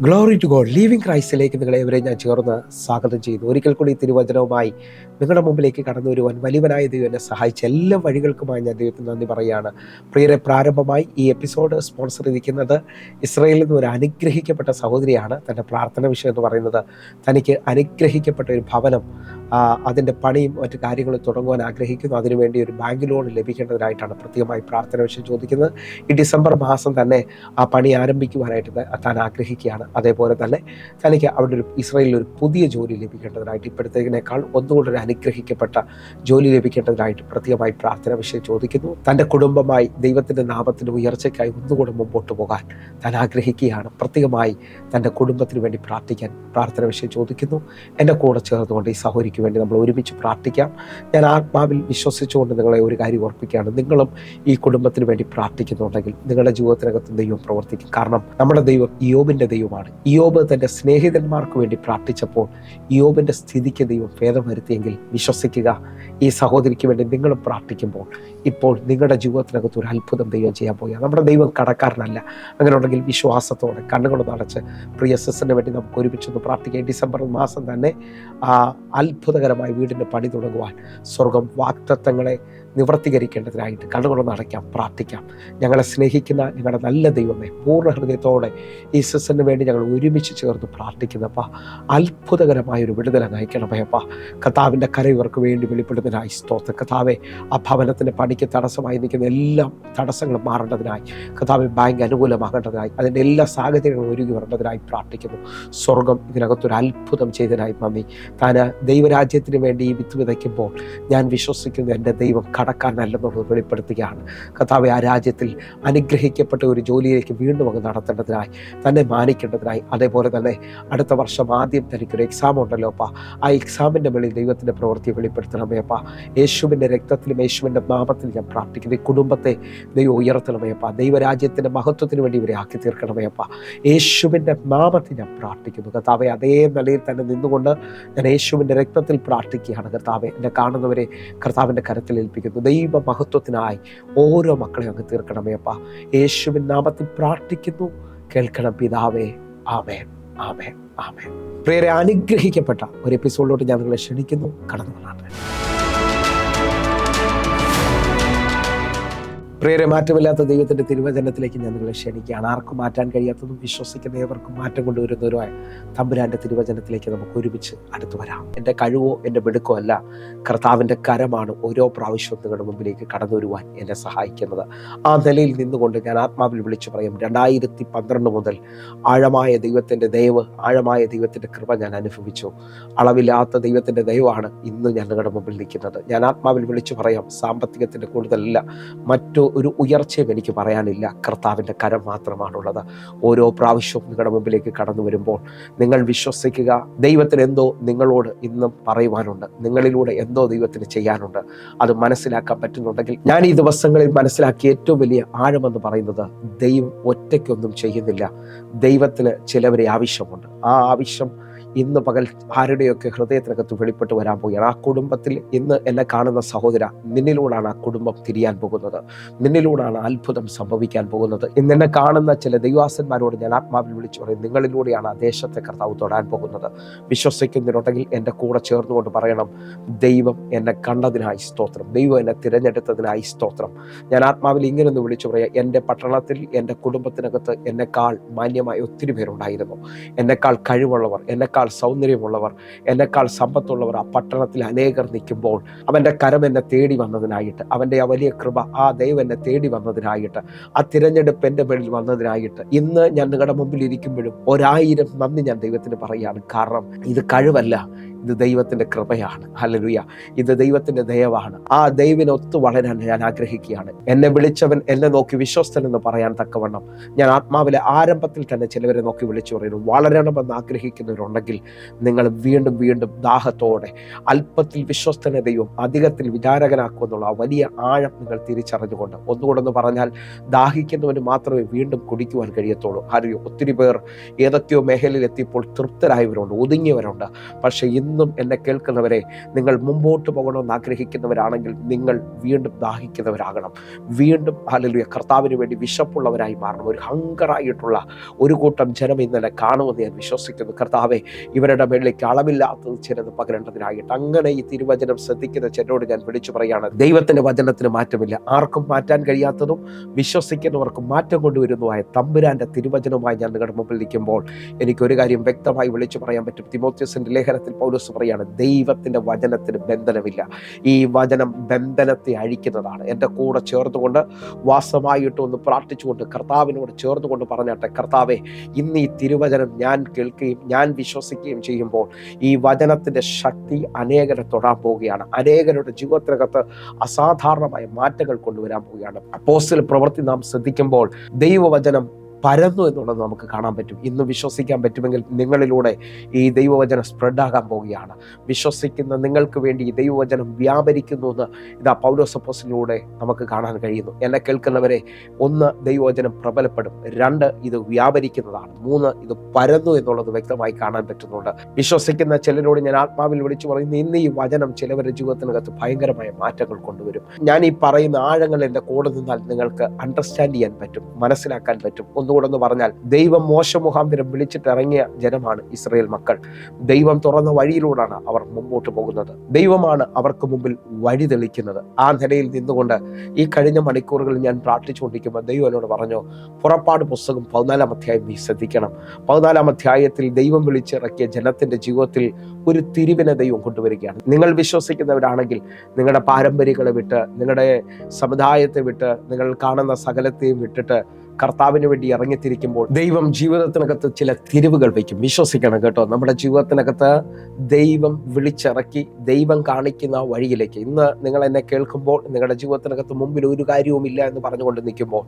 Glory to God. Living ക്രൈസ്റ്റിലേക്ക് നിങ്ങളെ ഇവരെ ഞാൻ ചേർന്ന് സ്വാഗതം ചെയ്യുന്നു. ഒരിക്കൽ കൂടി തിരുവചനവുമായി നിങ്ങളുടെ മുമ്പിലേക്ക് കടന്നു വരുവാൻ വലിയവനായ ദൈവം എന്നെ സഹായിച്ച എല്ലാ വഴികൾക്കുമായി ഞാൻ ദൈവത്തിന് നന്ദി പറയുകയാണ്. പ്രിയരെ, പ്രാരംഭമായി ഈ എപ്പിസോഡ് സ്പോൺസർ ചെയ്തിരിക്കുന്നത് ഇസ്രായേലിൽ നിന്ന് ഒരു അനുഗ്രഹിക്കപ്പെട്ട സഹോദരിയാണ്. തൻ്റെ പ്രാർത്ഥന വിഷയം എന്ന് പറയുന്നത് തനിക്ക് അനുഗ്രഹിക്കപ്പെട്ട ഒരു ഭവനം, അതിൻ്റെ പണിയും മറ്റു കാര്യങ്ങളും തുടങ്ങുവാൻ ആഗ്രഹിക്കുന്നു. അതിനുവേണ്ടി ഒരു ബാങ്ക് ലോൺ ലഭിക്കേണ്ടതിനായിട്ടാണ് പ്രത്യേകമായി പ്രാർത്ഥന വിഷയം ചോദിക്കുന്നത്. ഈ ഡിസംബർ മാസം തന്നെ ആ പണി ആരംഭിക്കുവാനായിട്ട് താൻ ആഗ്രഹിക്കുകയാണ്. അതേപോലെ തന്നെ തനിക്ക് അവിടെ ഇസ്രായേലിൽ ഒരു പുതിയ ജോലി ലഭിക്കേണ്ടതിനായിട്ട്, ഇപ്പോഴത്തേക്കിനേക്കാൾ ഒന്നുകൂടെ ഒരു അനുഗ്രഹിക്കപ്പെട്ട ജോലി ലഭിക്കേണ്ടതിനായിട്ട് പ്രത്യേകമായി പ്രാർത്ഥന വിഷയം ചോദിക്കുന്നു. തൻ്റെ കുടുംബമായി ദൈവത്തിൻ്റെ നാമത്തിൻ്റെ ഉയർച്ചയ്ക്കായി ഒന്നുകൂടെ മുമ്പോട്ട് പോകാൻ താൻ ആഗ്രഹിക്കുകയാണ്. പ്രത്യേകമായി തൻ്റെ കുടുംബത്തിന് വേണ്ടി പ്രാർത്ഥിക്കാൻ പ്രാർത്ഥന വിഷയം ചോദിക്കുന്നു. എൻ്റെ കൂടെ ചേർന്നുകൊണ്ട് ഈ സഹോദരിക്ക് വേണ്ടി നമ്മൾ ഒരുമിച്ച് പ്രാർത്ഥിക്കാം. ഞാൻ ആത്മാവിൽ വിശ്വസിച്ചുകൊണ്ട് നിങ്ങളെ ഒരു കാര്യം ഓർപ്പിക്കുകയാണ്. നിങ്ങളും ഈ കുടുംബത്തിന് വേണ്ടി പ്രാർത്ഥിക്കുന്നുണ്ടെങ്കിൽ നിങ്ങളുടെ ജീവിതത്തിനകത്ത് ദൈവം പ്രവർത്തിക്കും. കാരണം നമ്മുടെ ദൈവം ഇയ്യോബിൻ്റെ ദൈവമാണ്. ഇയ്യോബ് തൻ്റെ സ്നേഹിതന്മാർക്ക് വേണ്ടി പ്രാർത്ഥിച്ചപ്പോൾ ഇയ്യോബിൻ്റെ സ്ഥിതിക്ക് ദൈവം ഭേദം വരുത്തിയെങ്കിൽ വിശ്വസിക്കുക, ഈ സഹോദരിക്ക് വേണ്ടി നിങ്ങളും പ്രാർത്ഥിക്കുമ്പോൾ ഇപ്പോൾ നിങ്ങളുടെ ജീവിതത്തിനകത്ത് ഒരു അത്ഭുതം ദൈവം ചെയ്യാൻ പോകുക. നമ്മുടെ ദൈവം കടക്കാരനല്ല. അങ്ങനെ ഉണ്ടെങ്കിൽ വിശ്വാസത്തോടെ കണ്ണുകൊണ്ട് നടച്ച് പ്രിയ സിസ്റ്ററിന് വേണ്ടി നമുക്ക് ഒരുമിച്ചൊന്ന് പ്രാർത്ഥിക്കാം. ഡിസംബർ മാസം തന്നെ അത്ഭുതകരമായ വീടിൻ്റെ പണി തുടങ്ങുവാൻ സ്വർഗം വാഗ്ദത്തങ്ങളെ നിവർത്തീകരിക്കേണ്ടതിനായിട്ട് കണ്ണുകൊണ്ട് നടക്കാം, പ്രാർത്ഥിക്കാം. ഞങ്ങളെ സ്നേഹിക്കുന്ന ഞങ്ങളുടെ നല്ല ദൈവമേ, പൂർണ്ണ ഹൃദയത്തോടെ ഈ സിസ്റ്ററിന് വേണ്ടി ഞങ്ങൾ ഒരുമിച്ച് ചേർന്ന് പ്രാർത്ഥിക്കുന്നപ്പ അത്ഭുതകരമായ ഒരു വിടുതല നയിക്കണമേ അപ്പ. കർത്താവിൻ്റെ കര ഇവർക്ക് വേണ്ടി വെളിപ്പെടുന്നതിനായി സ്തോത്രം. കർത്താവെ, ആ ഭവനത്തിൻ്റെ പണിക്ക് തടസ്സമായി നിൽക്കുന്ന എല്ലാ തടസ്സങ്ങളും മാറേണ്ടതിനായി, കർത്താവെ ബാങ്ക് അനുകൂലമാകേണ്ടതിനായി, അതിൻ്റെ എല്ലാ സാഹചര്യങ്ങളും ഒരുങ്ങി വരേണ്ടതിനായി പ്രാർത്ഥിക്കുന്നു. സ്വർഗം ഇതിനകത്തൊരു അത്ഭുതം ചെയ്തതിനായി നന്ദി. താൻ ദൈവരാജ്യത്തിന് വേണ്ടി ഈ വിത്ത് വിതയ്ക്കുമ്പോൾ ഞാൻ വിശ്വസിക്കുന്നു എൻ്റെ ദൈവം കടക്കാരനല്ലെന്നുള്ളത് വെളിപ്പെടുത്തുകയാണ്. കർത്താവെ, ആ രാജ്യത്തിൽ അനുഗ്രഹിക്കപ്പെട്ട ഒരു ജോലിയിലേക്ക് വീണ്ടും അങ്ങ് നടത്തേണ്ടതിനായി, തന്നെ മാനിക്കേണ്ടതിനായി, അതേപോലെ തന്നെ അടുത്ത വർഷം ആദ്യം തനിക്കൊരു എക്സാം ഉണ്ടല്ലോ അപ്പ, ആ എക്സാമിൻ്റെ മേളിൽ ദൈവത്തിൻ്റെ പ്രവൃത്തി വെളിപ്പെടുത്തണമേ അപ്പ. യേശുവിൻ്റെ രക്തത്തിലും യേശുവിൻ്റെ നാമത്തിൽ ഞാൻ പ്രാർത്ഥിക്കുന്നു. ഈ കുടുംബത്തെ ദൈവം ഉയർത്തണമേ അപ്പ. ദൈവരാജ്യത്തിൻ്റെ മഹത്വത്തിന് വേണ്ടി ഇവരെ ആക്കി തീർക്കണമേ അപ്പ. യേശുവിൻ്റെ നാമത്തിൽ ഞാൻ പ്രാർത്ഥിക്കുന്നു. കർത്താവെ, അതേ നിലയിൽ തന്നെ നിന്നുകൊണ്ട് ഞാൻ യേശുവിൻ്റെ രക്തത്തിൽ പ്രാർത്ഥിക്കുകയാണ്. കർത്താവെ, എന്നെ കാണുന്നവരെ കർത്താവിൻ്റെ കരത്തിൽ ഏൽപ്പിക്കുന്നു. ദൈവ മഹത്വത്തിനായി ഓരോ മക്കളെയും അങ്ങ് തീർക്കണമേ അപ്പ. യേശുവിൻ നാമത്തിൽ പ്രാർത്ഥിക്കുന്നു. കേൾക്കണം പിതാവേ. ആമേൻ, ആമേൻ, ആമേൻ. പ്രിയരെ, അനുഗ്രഹിക്കപ്പെട്ട ഒരു എപ്പിസോഡിലോട്ട് ഞാൻ നിങ്ങളെ ക്ഷണിക്കുന്നു. കടന്നു വന്നാട്ടെ. പ്രിയരെ, മാറ്റമില്ലാത്ത ദൈവത്തിൻ്റെ തിരുവചനത്തിലേക്ക് ഞാൻ നിങ്ങളെ ക്ഷണിക്കുകയാണ്. ആർക്കും മാറ്റാൻ കഴിയാത്തതും വിശ്വസിക്കുന്ന ഏവർക്കും മാറ്റം കൊണ്ടുവരുന്നവരുമായ തമ്പുരാൻ്റെ തിരുവചനത്തിലേക്ക് നമുക്ക് ഒരുമിച്ച് അടുത്തു വരാം. എൻ്റെ കഴിവോ എൻ്റെ മിടുക്കോ അല്ല, കർത്താവിൻ്റെ കരമാണ് ഓരോ പ്രാവശ്യവും നിങ്ങളുടെ മുമ്പിലേക്ക് കടന്നു വരുവാൻ എന്നെ സഹായിക്കുന്നത്. ആ നിലയിൽ നിന്നുകൊണ്ട് ഞാൻ ആത്മാവിൽ വിളിച്ചു പറയും, 2012 മുതൽ ആഴമായ ദൈവത്തിൻ്റെ ദയവ്, ആഴമായ ദൈവത്തിൻ്റെ കൃപ ഞാൻ അനുഭവിച്ചു. അളവില്ലാത്ത ദൈവത്തിൻ്റെ ദയവാണ് ഇന്ന് ഞാൻ നിങ്ങളുടെ മുമ്പിൽ നിൽക്കുന്നത്. ഞാൻ ആത്മാവിൽ വിളിച്ചു പറയാം, സാമ്പത്തികത്തിൻ്റെ കൂടുതലല്ല, മറ്റു ഒരു ഉയർച്ചയും എനിക്ക് പറയാനില്ല. കർത്താവിൻ്റെ കരം മാത്രമാണുള്ളത്. ഓരോ പ്രാവശ്യവും നിങ്ങളുടെ മുമ്പിലേക്ക് കടന്നു വരുമ്പോൾ നിങ്ങൾ വിശ്വസിക്കുക, ദൈവത്തിന് എന്തോ നിങ്ങളോട് ഇന്നും പറയുവാനുണ്ട്. നിങ്ങളിലൂടെ എന്തോ ദൈവത്തിന് ചെയ്യാനുണ്ട്. അത് മനസ്സിലാക്കാൻ പറ്റുന്നുണ്ടെങ്കിൽ, ഞാൻ ഈ ദിവസങ്ങളിൽ മനസ്സിലാക്കിയ ഏറ്റവും വലിയ ആഴമെന്ന് പറയുന്നത്, ദൈവം ഒറ്റയ്ക്കൊന്നും ചെയ്യുന്നില്ല. ദൈവത്തിന് ചിലവരെ ആവശ്യമുണ്ട്. ആ ആവശ്യം ഇന്ന് പകൽ ആരുടെയൊക്കെ ഹൃദയത്തിനകത്ത് വെളിപ്പെട്ട് വരാൻ പോവുകയാണ്. ആ കുടുംബത്തിൽ ഇന്ന് എന്നെ കാണുന്ന സഹോദര, നിന്നിലൂടാണ് ആ കുടുംബം തിരിയാൻ പോകുന്നത്. നിന്നിലൂടാണ് അത്ഭുതം സംഭവിക്കാൻ പോകുന്നത്. ഇന്ന് എന്നെ കാണുന്ന ചില ദൈവാസന്മാരോട് ഞാൻ ആത്മാവിൽ വിളിച്ചു പറയും, നിങ്ങളിലൂടെയാണ് ആ ദേശത്തെ കർത്താവ് തൊടാൻ പോകുന്നത്. വിശ്വസിക്കുന്നുണ്ടെങ്കിൽ എൻ്റെ കൂടെ ചേർന്നുകൊണ്ട് പറയണം, ദൈവം എന്നെ കണ്ടതിനായി സ്തോത്രം, ദൈവം എന്നെ തിരഞ്ഞെടുത്തതിനായി സ്തോത്രം. ഞാൻ ആത്മാവിൽ ഇങ്ങനെയൊന്ന് വിളിച്ചു പറയാം, എൻ്റെ പട്ടണത്തിൽ എൻ്റെ കുടുംബത്തിനകത്ത് എന്നെക്കാൾ മാന്യമായ ഒത്തിരി പേരുണ്ടായിരുന്നു. എന്നെക്കാൾ കഴിവുള്ളവർ, എന്നെക്കാൾ സൗന്ദര്യമുള്ളവർ, എന്നെക്കാൾ സമ്പത്തുള്ളവർ ആ പട്ടണത്തിൽ അനേകർ നിൽക്കുമ്പോൾ അവൻ്റെ കരം എന്നെ തേടി വന്നതിനായിട്ട്, അവൻ്റെ ആ വലിയ കൃപ, ആ ദൈവം എന്നെ തേടി വന്നതിനായിട്ട്, ആ തിരഞ്ഞെടുപ്പ് എൻ്റെ മേളിൽ വന്നതിനായിട്ട് ഇന്ന് ഞാൻ നിങ്ങളുടെ മുമ്പിൽ ഇരിക്കുമ്പോഴും 1000 നന്ദി ഞാൻ ദൈവത്തിന് പറയുകയാണ്. കാരണം ഇത് കഴിവല്ല, ഇത് ദൈവത്തിൻ്റെ കൃപയാണ്. ഹല്ലേലൂയ. ഇത് ദൈവത്തിൻ്റെ ദയവാണ്. ആ ദൈവത്തിനൊത്തു വളരാൻ ഞാൻ ആഗ്രഹിക്കുകയാണ്. എന്നെ വിളിച്ചവൻ എന്നെ നോക്കി വിശ്വസ്തൻ എന്ന് പറയാൻ തക്കവണ്ണം ഞാൻ ആത്മാവിലെ ആരംഭത്തിൽ തന്നെ ചിലവരെ നോക്കി വിളിച്ചു പറയുന്നു. വളരണമെന്ന് ആഗ്രഹിക്കുന്നവരുണ്ടെങ്കിൽ നിങ്ങൾ വീണ്ടും വീണ്ടും ദാഹത്തോടെ, അല്പത്തിൽ വിശ്വസ്തനെ ദൈവം അധികത്തിൽ വിചാരകനാക്കുമെന്നുള്ള ആ വലിയ ആഴം നിങ്ങൾ തിരിച്ചറിഞ്ഞുകൊണ്ട്, ഒന്നുകൂടെന്ന് പറഞ്ഞാൽ, ദാഹിക്കുന്നവന് മാത്രമേ വീണ്ടും കുടിക്കുവാൻ കഴിയത്തുള്ളൂ. ആരെയോ ഒത്തിരി പേർ ഏതൊക്കെയോ മേഖലയിൽ എത്തിയപ്പോൾ തൃപ്തരായവരുണ്ട്, ഒതുങ്ങിയവരുണ്ട്. പക്ഷേ ഇന്ന് ഇന്നും എന്നെ കേൾക്കുന്നവരെ, നിങ്ങൾ മുമ്പോട്ട് പോകണമെന്ന് ആഗ്രഹിക്കുന്നവരാണെങ്കിൽ നിങ്ങൾ വീണ്ടും ദാഹിക്കുന്നവരാകണം. വീണ്ടും ഹല്ലേലൂയ കർത്താവിന് വേണ്ടി വിശപ്പുള്ളവരായി മാറണം. ഒരു ഹങ്കറായിട്ടുള്ള ഒരു കൂട്ടം ജനം ഇന്നലെ കാണുമെന്ന് ഞാൻ വിശ്വസിക്കുന്നു. കർത്താവെ, ഇവരുടെ മേളിലേക്ക് അളവില്ലാത്തത് ചിലത് പകരേണ്ടതിനായിട്ട്. അങ്ങനെ ഈ തിരുവചനം ശ്രദ്ധിക്കുന്ന ചിലരോട് ഞാൻ വിളിച്ചു പറയാണ്, ദൈവത്തിന്റെ വചനത്തിന് മാറ്റമില്ല. ആർക്കും മാറ്റാൻ കഴിയാത്തതും വിശ്വസിക്കുന്നവർക്കും മാറ്റം കൊണ്ടുവരുന്നതുമായ തമ്പുരാന്റെ തിരുവചനവുമായി ഞാൻ നിങ്ങളുടെ മുമ്പിൽ നിൽക്കുമ്പോൾ എനിക്കൊരു കാര്യം വ്യക്തമായി വിളിച്ചു പറയാൻ പറ്റും. തിമോഥെയോസിന്റെ ലേഖനത്തിൽ പൗലോസ് പറയാണ്, ദൈവത്തിന്റെ വചനത്തിന് ബന്ധനമില്ല. ഈ വചനം ബന്ധനത്തെ അഴിക്കുന്നതാണ്. എൻ്റെ കൂടെ ചേർന്നുകൊണ്ട് വാസമായിട്ട് ഒന്ന് പ്രാർത്ഥിച്ചുകൊണ്ട് കർത്താവിനോട് ചേർന്നുകൊണ്ട് പറഞ്ഞാട്ടെ, കർത്താവെ, ഇന്ന് ഈ തിരുവചനം ഞാൻ കേൾക്കുകയും ഞാൻ വിശ്വസിക്കുകയും ചെയ്യുമ്പോൾ ഈ വചനത്തിന്റെ ശക്തി അനേകരെ തൊടാൻ പോവുകയാണ്. അനേകരുടെ ജീവിതത്തിനകത്ത് അസാധാരണമായ മാറ്റങ്ങൾ കൊണ്ടുവരാൻ പോവുകയാണ്. അപ്പോസ്തല പ്രവൃത്തി നാം ശ്രദ്ധിക്കുമ്പോൾ ദൈവവചനം പരന്നു എന്നുള്ളത് നമുക്ക് കാണാൻ പറ്റും. ഇന്ന് വിശ്വസിക്കാൻ പറ്റുമെങ്കിൽ നിങ്ങളിലൂടെ ഈ ദൈവവചനം സ്പ്രെഡാകാൻ പോവുകയാണ്. വിശ്വസിക്കുന്ന നിങ്ങൾക്ക് വേണ്ടി ഈ ദൈവവചനം വ്യാപരിക്കുന്നു എന്ന് ഇതാ പൗലോസ് അപ്പോസ്തലനിലൂടെ നമുക്ക് കാണാൻ കഴിയുന്നു. എന്നെ കേൾക്കുന്നവരെ, 1, ദൈവവചനം പ്രബലപ്പെടും. 2, ഇത് വ്യാപരിക്കുന്നതാണ്. 3, ഇത് പരന്നു എന്നുള്ളത് വ്യക്തമായി കാണാൻ പറ്റുന്നുണ്ട്. വിശ്വസിക്കുന്ന ചിലരോട് ഞാൻ ആത്മാവിൽ വിളിച്ചു പറയുന്നു, ഇന്ന് ഈ വചനം ചിലവരുടെ ജീവിതത്തിനകത്ത് ഭയങ്കരമായ മാറ്റങ്ങൾ കൊണ്ടുവരും. ഞാൻ ഈ പറയുന്ന ആഴങ്ങൾ എൻ്റെ കൂടെ നിന്നാൽ നിങ്ങൾക്ക് അണ്ടർസ്റ്റാൻഡ് ചെയ്യാൻ പറ്റും, മനസ്സിലാക്കാൻ പറ്റും. ഒന്നുകൂടെ പറഞ്ഞാൽ, ദൈവം മോശ മുഖാന്തരം വിളിച്ചിട്ടിറങ്ങിയ ജനമാണ് ഇസ്രായേൽ മക്കൾ. ദൈവം തുറന്ന വഴിയിലൂടെയാണ് അവർ മുമ്പോട്ട് പോകുന്നത്. ദൈവമാണ് അവർക്ക് മുമ്പിൽ വഴി തെളിക്കുന്നത്. ആ നിലയിൽ നിന്നുകൊണ്ട് ഈ കഴിഞ്ഞ മണിക്കൂറുകളിൽ ഞാൻ പ്രാർത്ഥിച്ചുകൊണ്ടിരിക്കുമ്പോൾ ദൈവം എന്നോട് പറഞ്ഞു, പുറപ്പാട് പുസ്തകം 14-ാം അധ്യായം നീ ശ്രദ്ധിക്കണം. 14-ാം അധ്യായത്തിൽ ദൈവം വിളിച്ചിറക്കിയ ജനത്തിന്റെ ജീവിതത്തിൽ ഒരു തിരിവിനെ ദൈവം കൊണ്ടുവരികയാണ്. നിങ്ങൾ വിശ്വസിക്കുന്നവരാണെങ്കിൽ നിങ്ങളുടെ പാരമ്പര്യങ്ങളെ വിട്ട്, നിങ്ങളുടെ സമുദായത്തെ വിട്ട്, നിങ്ങൾ കാണുന്ന സകലത്തെയും വിട്ടിട്ട് കർത്താവിന് വേണ്ടി ഇറങ്ങിത്തിരിക്കുമ്പോൾ ദൈവം ജീവിതത്തിനകത്ത് ചില തിരിവുകൾ വയ്ക്കും. വിശ്വസിക്കണം കേട്ടോ. നമ്മുടെ ജീവിതത്തിനകത്ത് ദൈവം വിളിച്ചിറക്കി ദൈവം കാണിക്കുന്ന വഴിയിലേക്ക്, ഇന്ന് നിങ്ങൾ എന്നെ കേൾക്കുമ്പോൾ നിങ്ങളുടെ ജീവിതത്തിനകത്ത് മുമ്പിൽ ഒരു കാര്യവുമില്ല എന്ന് പറഞ്ഞുകൊണ്ട് നിൽക്കുമ്പോൾ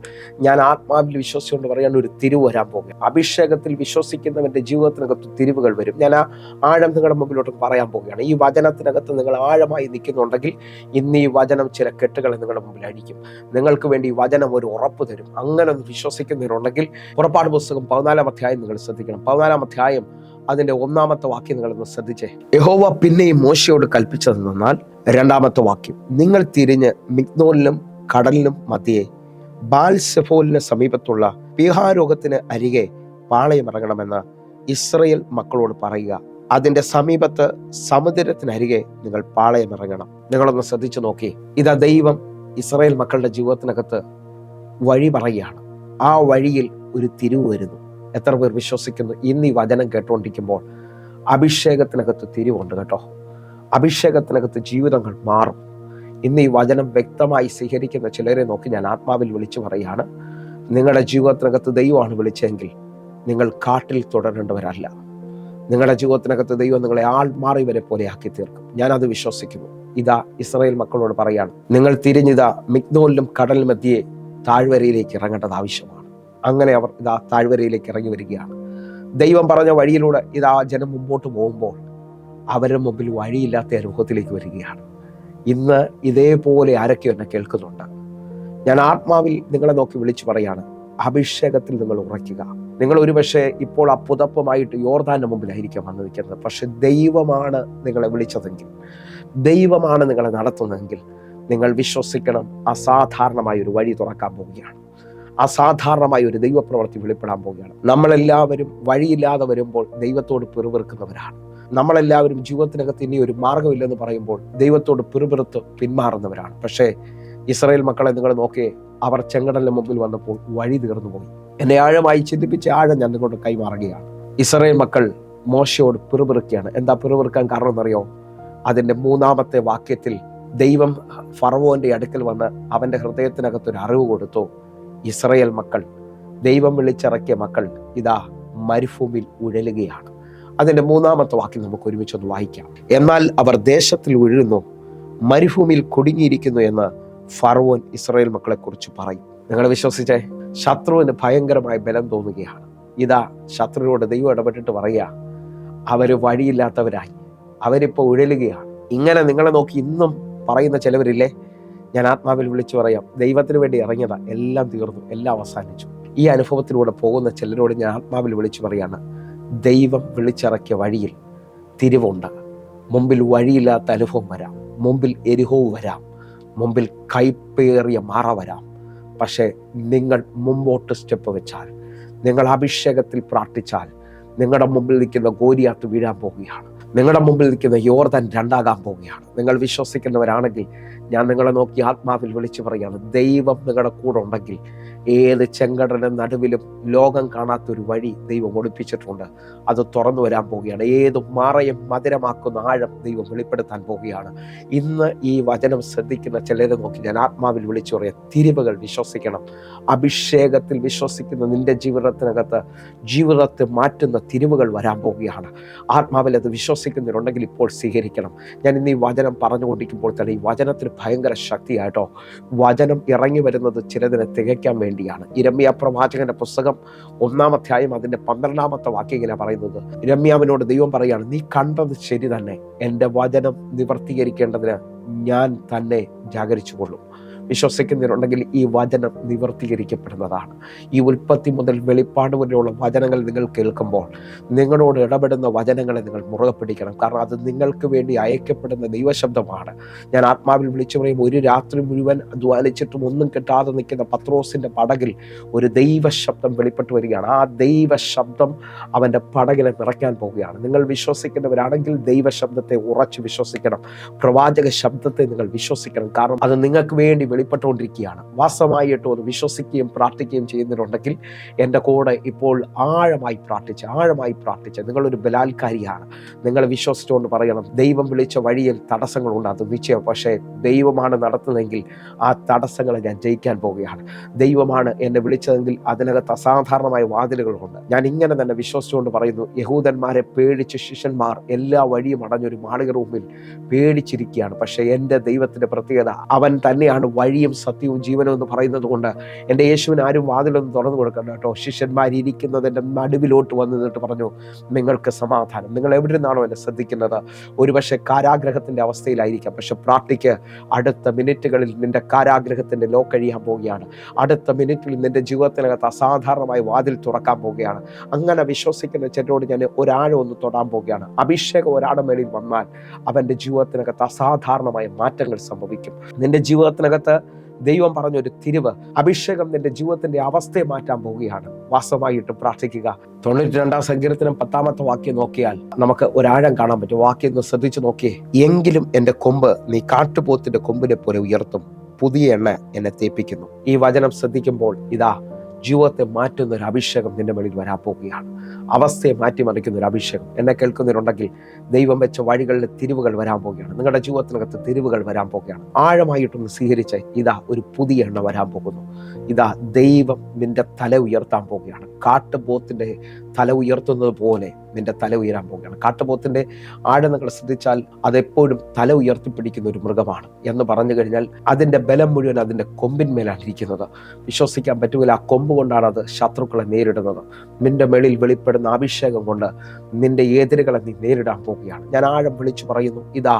ഞാൻ ആത്മാവിൽ വിശ്വസിച്ചുകൊണ്ട് പറയാൻ ഒരു തിരിവ് വരാൻ പോകും. അഭിഷേകത്തിൽ വിശ്വസിക്കുന്നവന്റെ ജീവിതത്തിനകത്ത് തിരിവുകൾ വരും. ഞാൻ ആ ആഴം നിങ്ങളുടെ മുമ്പിലോട്ട് പറയാൻ പോവുകയാണ്. ഈ വചനത്തിനകത്ത് നിങ്ങൾ ആഴമായി നിൽക്കുന്നുണ്ടെങ്കിൽ ഇന്ന് ഈ വചനം ചില കെട്ടുകളെ നിങ്ങളുടെ മുമ്പിൽ അടിക്കും. നിങ്ങൾക്ക് വേണ്ടി ഈ വചനം ഒരു ഉറപ്പ് തരും. അങ്ങനെ വിശ്വസിക്കുന്നവരുണ്ടെങ്കിൽ പുറപ്പാട് പുസ്തകം 14-ാം അധ്യായം നിങ്ങൾ ശ്രദ്ധിക്കണം. 14-ാം അധ്യായം അതിന്റെ 1-ാമത്തെ വാക്യം നിങ്ങളൊന്ന് ശ്രദ്ധിച്ചേ. യഹോവ പിന്നെയും മോശയോട് കൽപ്പിച്ചതെന്നാൽ 2-ാമത്തെ വാക്യം, നിങ്ങൾ തിരിഞ്ഞ് മിഗ്ദോലിനും കടലിനും മധ്യേ ബാൽസെഫോലിന് സമീപത്തുള്ള പീഹാരോഗത്തിന് അരികെ പാളയമിറങ്ങണമെന്ന് ഇസ്രായേൽ മക്കളോട് പറയുക. അതിന്റെ സമീപത്ത് സമുദ്രത്തിനരികെ നിങ്ങൾ പാളയമിറങ്ങണം. നിങ്ങളൊന്ന് ശ്രദ്ധിച്ചു നോക്കി. ഇതാ ദൈവം ഇസ്രായേൽ മക്കളുടെ ജീവിതത്തിനകത്ത് വഴി പറയുകയാണ്. ആ വഴിയിൽ ഒരു തിരിവ് വരുന്നു. എത്ര പേർ വിശ്വസിക്കുന്നു? ഇന്ന് ഈ വചനം കേട്ടുകൊണ്ടിരിക്കുമ്പോൾ അഭിഷേകത്തിനകത്ത് തിരിവുണ്ട് കേട്ടോ. അഭിഷേകത്തിനകത്ത് ജീവിതങ്ങൾ മാറും. ഇന്ന് ഈ വചനം വ്യക്തമായി സ്വീകരിക്കുന്ന ചിലരെ നോക്കി ഞാൻ ആത്മാവിൽ വിളിച്ചു പറയാണ്, നിങ്ങളുടെ ജീവിതത്തിനകത്ത് ദൈവമാണ് വിളിച്ചെങ്കിൽ നിങ്ങൾ കാട്ടിൽ തുടരേണ്ടവരല്ല. നിങ്ങളുടെ ജീവിതത്തിനകത്ത് ദൈവം നിങ്ങളെ ആൾമാറിയവരെ പോലെ ആക്കി തീർക്കും. ഞാനത് വിശ്വസിക്കുന്നു. ഇതാ ഇസ്രായേൽ മക്കളോട് പറയാണ്, നിങ്ങൾ തിരിഞ്ഞിതാ മിഗ്ദോലിലും കടൽ മധ്യേ താഴ്വരയിലേക്ക് ഇറങ്ങേണ്ടത് ആവശ്യമാണ്. അങ്ങനെ അവർ ഇതാ താഴ്വരയിലേക്ക് ഇറങ്ങി വരികയാണ്. ദൈവം പറഞ്ഞ വഴിയിലൂടെ ഇതാ ജനം മുമ്പോട്ട് പോകുമ്പോൾ അവരുടെ മുമ്പിൽ വഴിയില്ലാത്ത അനുഭവത്തിലേക്ക് വരികയാണ്. ഇന്ന് ഇതേപോലെ ആരൊക്കെ എന്നെ കേൾക്കുന്നുണ്ട്? ഞാൻ ആത്മാവിൽ നിങ്ങളെ നോക്കി വിളിച്ചു പറയാണ്, അഭിഷേകത്തിൽ നിങ്ങൾ ഉറയ്ക്കുക. നിങ്ങൾ ഒരുപക്ഷെ ഇപ്പോൾ അപ്പുതപ്പമായിട്ട് യോർദാന്റെ മുമ്പിലായിരിക്കാം വന്ന് നിൽക്കുന്നത്. പക്ഷെ ദൈവമാണ് നിങ്ങളെ വിളിച്ചതെങ്കിൽ, ദൈവമാണ് നിങ്ങളെ നടത്തുന്നതെങ്കിൽ നിങ്ങൾ വിശ്വസിക്കണം, അസാധാരണമായ ഒരു വഴി തുറക്കാൻ പോവുകയാണ്. അസാധാരണമായ ഒരു ദൈവപ്രവൃത്തി വെളിപ്പെടാൻ പോവുകയാണ്. നമ്മളെല്ലാവരും വഴിയില്ലാതെ വരുമ്പോൾ ദൈവത്തോട് പിറുപിറുക്കുന്നവരാണ്. നമ്മളെല്ലാവരും ജീവിതത്തിനകത്ത് ഇനി ഒരു മാർഗമില്ലെന്ന് പറയുമ്പോൾ ദൈവത്തോട് പിറുപിറുത്ത് പിന്മാറുന്നവരാണ്. പക്ഷേ ഇസ്രായേൽ മക്കളെ നിങ്ങൾ നോക്കിയേ, അവർ ചെങ്കടലിന് മുമ്പിൽ വന്നപ്പോൾ വഴി തീർന്നു പോയി. എന്നെ ആഴമായി ചിന്തിപ്പിച്ച ആഴം ഞാൻ നിങ്ങളുടെ കൈമാറുകയാണ്. ഇസ്രായേൽ മക്കൾ മോശയോട് പിറുപിറുക്കുകയാണ്. എന്താ പിറുപിറുക്കാൻ കാരണം എന്നറിയോ? അതിന്റെ 3-ാമത്തെ വാക്യത്തിൽ ദൈവം ഫറവോന്റെ അടുക്കൽ വന്ന് അവന്റെ ഹൃദയത്തിനകത്തൊരു അറിവ് കൊടുത്തു. ഇസ്രായേൽ മക്കൾ, ദൈവം വിളിച്ചിറക്കിയ മക്കൾ ഇതാ മരുഭൂമിയിൽ ഉഴലുകയാണ്. അതിന്റെ 3-ാമത്തെ വാക്യം നമുക്ക് ഒരുമിച്ചൊന്ന് വായിക്കാം. എന്നാൽ അവർ ദേശത്തിൽ ഉഴലുന്നു, മരുഭൂമിയിൽ കുടുങ്ങിയിരിക്കുന്നു എന്ന് ഫറവോൻ ഇസ്രായേൽ മക്കളെ കുറിച്ച് പറയും. നിങ്ങൾ വിശ്വസിച്ചേ? ശത്രുവിന് ഭയങ്കരമായ ബലം തോന്നുകയാണ്. ഇതാ ശത്രുവിനോട് ദൈവം ഇടപെട്ടിട്ട് പറയുക, അവര് വഴിയില്ലാത്തവരായി, അവരിപ്പോൾ ഉഴലുകയാണ്. ഇങ്ങനെ നിങ്ങളെ നോക്കി ഇന്നും പറയുന്ന ചിലവരില്ലേ? ഞാൻ ആത്മാവിൽ വിളിച്ചു പറയാം, ദൈവത്തിന് വേണ്ടി ഇറങ്ങിയതാ, എല്ലാം തീർന്നു, എല്ലാം അവസാനിച്ചു. ഈ അനുഭവത്തിലൂടെ പോകുന്ന ചിലരോട് ഞാൻ ആത്മാവിൽ വിളിച്ചു പറയാണ്, ദൈവം വിളിച്ചിറക്കിയ വഴിയിൽ തിരിവുണ്ട്. മുമ്പിൽ വഴിയില്ലാത്ത അനുഭവം വരാം, മുമ്പിൽ എരിഹോവ് വരാം, മുമ്പിൽ കൈപ്പേറിയ മാറ വരാം. പക്ഷേ നിങ്ങൾ മുമ്പോട്ട് സ്റ്റെപ്പ് വെച്ചാൽ, നിങ്ങൾ അഭിഷേകത്തിൽ പ്രാർത്ഥിച്ചാൽ, നിങ്ങളുടെ മുമ്പിൽ നിൽക്കുന്ന ഗോലിയാത്ത് വീഴാൻ പോവുകയാണ്. നിങ്ങളുടെ മുമ്പിൽ നിൽക്കുന്ന യോർദാൻ രണ്ടാകാൻ പോവുകയാണ്. നിങ്ങൾ വിശ്വസിക്കുന്നവരാണെങ്കിൽ ഞാൻ നിങ്ങളെ നോക്കി ആത്മാവിൽ വിളിച്ചു പറയുകയാണ്, ദൈവം നിങ്ങളുടെ കൂടെ ഉണ്ടെങ്കിൽ ഏത് ചെങ്കടലിന്റെ നടുവിലും ലോകം കാണാത്തൊരു വഴി ദൈവം ഒളിപ്പിച്ചിട്ടുണ്ട്. അത് തുറന്നു വരാൻ പോവുകയാണ്. ഏത് മാറയും മധുരമാക്കുന്ന ആഴം ദൈവം വെളിപ്പെടുത്താൻ പോവുകയാണ്. ഇന്ന് ഈ വചനം ശ്രദ്ധിക്കുന്ന ചിലരെ നോക്കി ഞാൻ ആത്മാവിൽ വിളിച്ചു പറയാം, തിരിവുകൾ വിശ്വസിക്കണം. അഭിഷേകത്തിൽ വിശ്വസിക്കുന്ന നിന്റെ ജീവിതത്തെ മാറ്റുന്ന തിരിവുകൾ വരാൻ പോവുകയാണ്. ആത്മാവിൽ അത് വിശ്വസിക്കുന്നവരുണ്ടെങ്കിൽ ഇപ്പോൾ സ്വീകരിക്കണം. ഞാൻ ഇന്ന് ഈ വചനം പറഞ്ഞുകൊണ്ടിരിക്കുമ്പോൾ തന്നെ ഈ വചനത്തിന് ഭയങ്കര ശക്തിയായിട്ടോ. വചനം ഇറങ്ങി വരുന്നത് ചിലതിനെ തികയ്ക്കാൻ വേണ്ടിയാണ്. യിരെമ്യാ പ്രവാചകന്റെ പുസ്തകം 1-ാം അധ്യായം അതിന്റെ 12-ാമത്തെ വാക്യം ഇങ്ങനെ പറയുന്നത്, യിരെമ്യാവിനോട് ദൈവം പറയാണ്, നീ കണ്ടത് ശരി തന്നെ, എൻ്റെ വചനം നിവർത്തീകരിക്കേണ്ടതിന് ഞാൻ തന്നെ ജാഗരിച്ചുകൊള്ളും. വിശ്വസിക്കുന്നവരുണ്ടെങ്കിൽ ഈ വചനം നിവർത്തീകരിക്കപ്പെടുന്നതാണ്. ഈ ഉൽപ്പത്തി മുതൽ വെളിപ്പാട് വരെയുള്ള വചനങ്ങൾ നിങ്ങൾ കേൾക്കുമ്പോൾ നിങ്ങളോട് ഇടപെടുന്ന വചനങ്ങളെ നിങ്ങൾ മുറുകെ പിടിക്കണം. കാരണം അത് നിങ്ങൾക്ക് വേണ്ടി അയക്കപ്പെടുന്ന ദൈവശബ്ദമാണ്. ഞാൻ ആത്മാവിൽ വിളിച്ചു പറയും, ഒരു രാത്രി മുഴുവൻ അധ്വാനിച്ചിട്ടും ഒന്നും കിട്ടാതെ നിൽക്കുന്ന പത്രോസിന്റെ പടകിൽ ഒരു ദൈവശബ്ദം വെളിപ്പെട്ട് വരികയാണ്. ആ ദൈവശബ്ദം അവൻ്റെ പടകിനെ നിറയ്ക്കാൻ പോവുകയാണ്. നിങ്ങൾ വിശ്വസിക്കുന്നവരാണെങ്കിൽ ദൈവശബ്ദത്തെ ഉറച്ചു വിശ്വസിക്കണം. പ്രവാചക ശബ്ദത്തെ നിങ്ങൾ വിശ്വസിക്കണം. കാരണം അത് നിങ്ങൾക്ക് വേണ്ടി വെളിപ്പെട്ടുകൊണ്ടിരിക്കുകയാണ്. വാസ്തവമായിട്ട് ഒന്ന് വിശ്വസിക്കുകയും പ്രാർത്ഥിക്കുകയും ചെയ്യുന്നവരുണ്ടെങ്കിൽ എൻ്റെ കൂടെ ഇപ്പോൾ ആഴമായി പ്രാർത്ഥിച്ച് നിങ്ങളൊരു ബലാൽക്കാരിയാണ്. നിങ്ങൾ വിശ്വസിച്ചുകൊണ്ട് പറയണം, ദൈവം വിളിച്ച വഴിയിൽ തടസ്സങ്ങളുണ്ട്, അത് നിശ്ചയം. പക്ഷേ ദൈവമാണ് നടത്തുന്നതെങ്കിൽ ആ തടസ്സങ്ങളെ ഞാൻ ജയിക്കാൻ പോവുകയാണ്. ദൈവമാണ് എന്നെ വിളിച്ചതെങ്കിൽ അതിനകത്ത് അസാധാരണമായ വാതിലുകളുണ്ട്. ഞാൻ ഇങ്ങനെ തന്നെ വിശ്വസിച്ചുകൊണ്ട് പറയുന്നു, യഹൂദന്മാരെ പേടിച്ച് ശിഷ്യന്മാർ എല്ലാ വഴിയും അടഞ്ഞൊരു മാളിക റൂമിൽ പേടിച്ചിരിക്കുകയാണ്. പക്ഷേ എൻ്റെ ദൈവത്തിൻ്റെ പ്രത്യേകത, അവൻ തന്നെയാണ് വഴിയും സത്യവും ജീവനും എന്ന് പറയുന്നത് കൊണ്ട് എൻ്റെ യേശുവിന് ആരും വാതിലൊന്നും തുറന്നു കൊടുക്കണ്ട കേട്ടോ. ശിഷ്യന്മാരിയ്ക്കുന്നതിൻ്റെ നടുവിലോട്ട് വന്ന് നിന്നിട്ട് പറഞ്ഞു, നിങ്ങൾക്ക് സമാധാനം. നിങ്ങൾ എവിടെ നിന്നാണോ എന്നെ ശ്രദ്ധിക്കുന്നത്? ഒരുപക്ഷെ കാരാഗ്രഹത്തിൻ്റെ അവസ്ഥയിലായിരിക്കാം. പക്ഷെ പ്രാർത്ഥിക്ക്, അടുത്ത മിനിറ്റുകളിൽ നിന്റെ കാരാഗ്രഹത്തിൻ്റെ ലോക്ക് കഴിയാൻ പോവുകയാണ്. അടുത്ത മിനിറ്റിൽ നിന്റെ ജീവിതത്തിനകത്ത് അസാധാരണമായ വാതിൽ തുറക്കാൻ പോവുകയാണ്. അങ്ങനെ വിശ്വസിക്കുന്ന ചിലരോട് ഞാൻ ഒരാഴം ഒന്ന് തൊടാൻ പോവുകയാണ്. അഭിഷേകം ഒരാളുടെ മേളിൽ വന്നാൽ അവൻ്റെ ജീവിതത്തിനകത്ത് അസാധാരണമായ മാറ്റങ്ങൾ സംഭവിക്കും. നിന്റെ ജീവിതത്തിനകത്ത് ദൈവം പറഞ്ഞൊരു തിരിവ്, അഭിഷേകം നിന്റെ ജീവിതത്തിന്റെ അവസ്ഥയെ മാറ്റാൻ പോവുകയാണ്. വാസ്തവമായിട്ട് പ്രാർത്ഥിക്കുക. 92-ാം സങ്കീർത്തനം 10-ാമത്തെ വാക്യം നോക്കിയാൽ നമുക്ക് ഒരാഴം കാണാൻ പറ്റും. വാക്യം ഒന്ന് ശ്രദ്ധിച്ചു നോക്കിയേ. എങ്കിലും എൻ്റെ കൊമ്പ് നീ കാട്ടുപോത്തിന്റെ കൊമ്പിനെ പോലെ ഉയർത്തും, പുതിയ എണ്ണ എന്നെ തേപ്പിക്കുന്നു. ഈ വചനം ശ്രദ്ധിക്കുമ്പോൾ ഇതാ ജീവിതത്തെ മാറ്റുന്ന ഒരു അഭിഷേകം നിന്റെ മേളിൽ വരാൻ പോവുകയാണ്. അവസ്ഥയെ മാറ്റിമറിക്കുന്ന ഒരു അഭിഷേകം. എന്നെ കേൾക്കുന്നവരുണ്ടെങ്കിൽ ദൈവം വെച്ച വഴികളിൽ തിരിവുകൾ വരാൻ പോവുകയാണ്. നിങ്ങളുടെ ജീവിതത്തിനകത്ത് തിരിവുകൾ വരാൻ പോവുകയാണ്. ആഴമായിട്ടൊന്ന് സ്വീകരിച്ച് ഇതാ ഒരു പുതിയ എണ്ണ വരാൻ പോകുന്നു. ഇതാ ദൈവം നിന്റെ തല ഉയർത്താൻ പോവുകയാണ്. കാട്ടുപോത്തിന്റെ തല ഉയർത്തുന്നത് പോലെ നിന്റെ തല ഉയരാൻ പോവുകയാണ്. കാട്ടുപോത്തിന്റെ ആഴം നിങ്ങൾ ശ്രദ്ധിച്ചാൽ അതെപ്പോഴും തല ഉയർത്തിപ്പിടിക്കുന്ന ഒരു മൃഗമാണ് എന്ന് പറഞ്ഞു കഴിഞ്ഞാൽ അതിന്റെ ബലം മുഴുവൻ അതിന്റെ കൊമ്പിന്മേലാണ് ഇരിക്കുന്നത്. വിശ്വസിക്കാൻ പറ്റുകയില്ല. ആ കൊമ്പ് കൊണ്ടാണ് അത് ശത്രുക്കളെ നേരിടുന്നത്. നിന്റെ മേളിൽ വെളിപ്പെടുന്ന അഭിഷേകം കൊണ്ട് നിന്റെ എതിരുകളെ നീ നേരിടാൻ പോവുകയാണ്. ഞാൻ ആഴം വിളിച്ചു പറയുന്നു, ഇതാ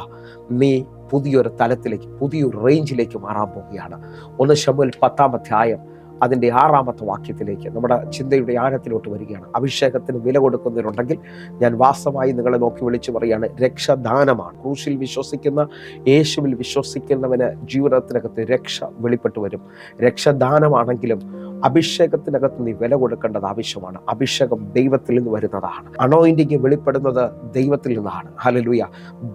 നീ പുതിയൊരു തലത്തിലേക്ക്, പുതിയൊരു റേഞ്ചിലേക്ക് മാറാൻ പോവുകയാണ്. 1 ശമൂവേൽ 10-ാം അധ്യായം അതിൻ്റെ 6-ാമത്തെ വാക്യത്തിലേക്ക് നമ്മുടെ ചിന്തയുടെ ആഴത്തിലോട്ട് വരികയാണ്. അഭിഷേകത്തിന് വില കൊടുക്കുന്നവരുണ്ടെങ്കിൽ ഞാൻ വാസ്തവമായി നിങ്ങളെ നോക്കി വിളിച്ചു പറയുകയാണ്, രക്ഷദാനമാണ്. ക്രൂശിൽ വിശ്വസിക്കുന്ന, യേശുവിൽ വിശ്വസിക്കുന്നവന് ജീവിതത്തിനകത്ത് രക്ഷ വെളിപ്പെട്ടു വരും. രക്ഷദാനമാണെങ്കിലും അഭിഷേകത്തിനകത്ത് നീ വില കൊടുക്കേണ്ടത് ആവശ്യമാണ്. അഭിഷേകം ദൈവത്തിൽ നിന്ന് വരുന്നതാണ്. അനോയിന്റിങ് വെളിപ്പെടുന്നത് ദൈവത്തിൽ നിന്നാണ്. ഹല്ലേലൂയ.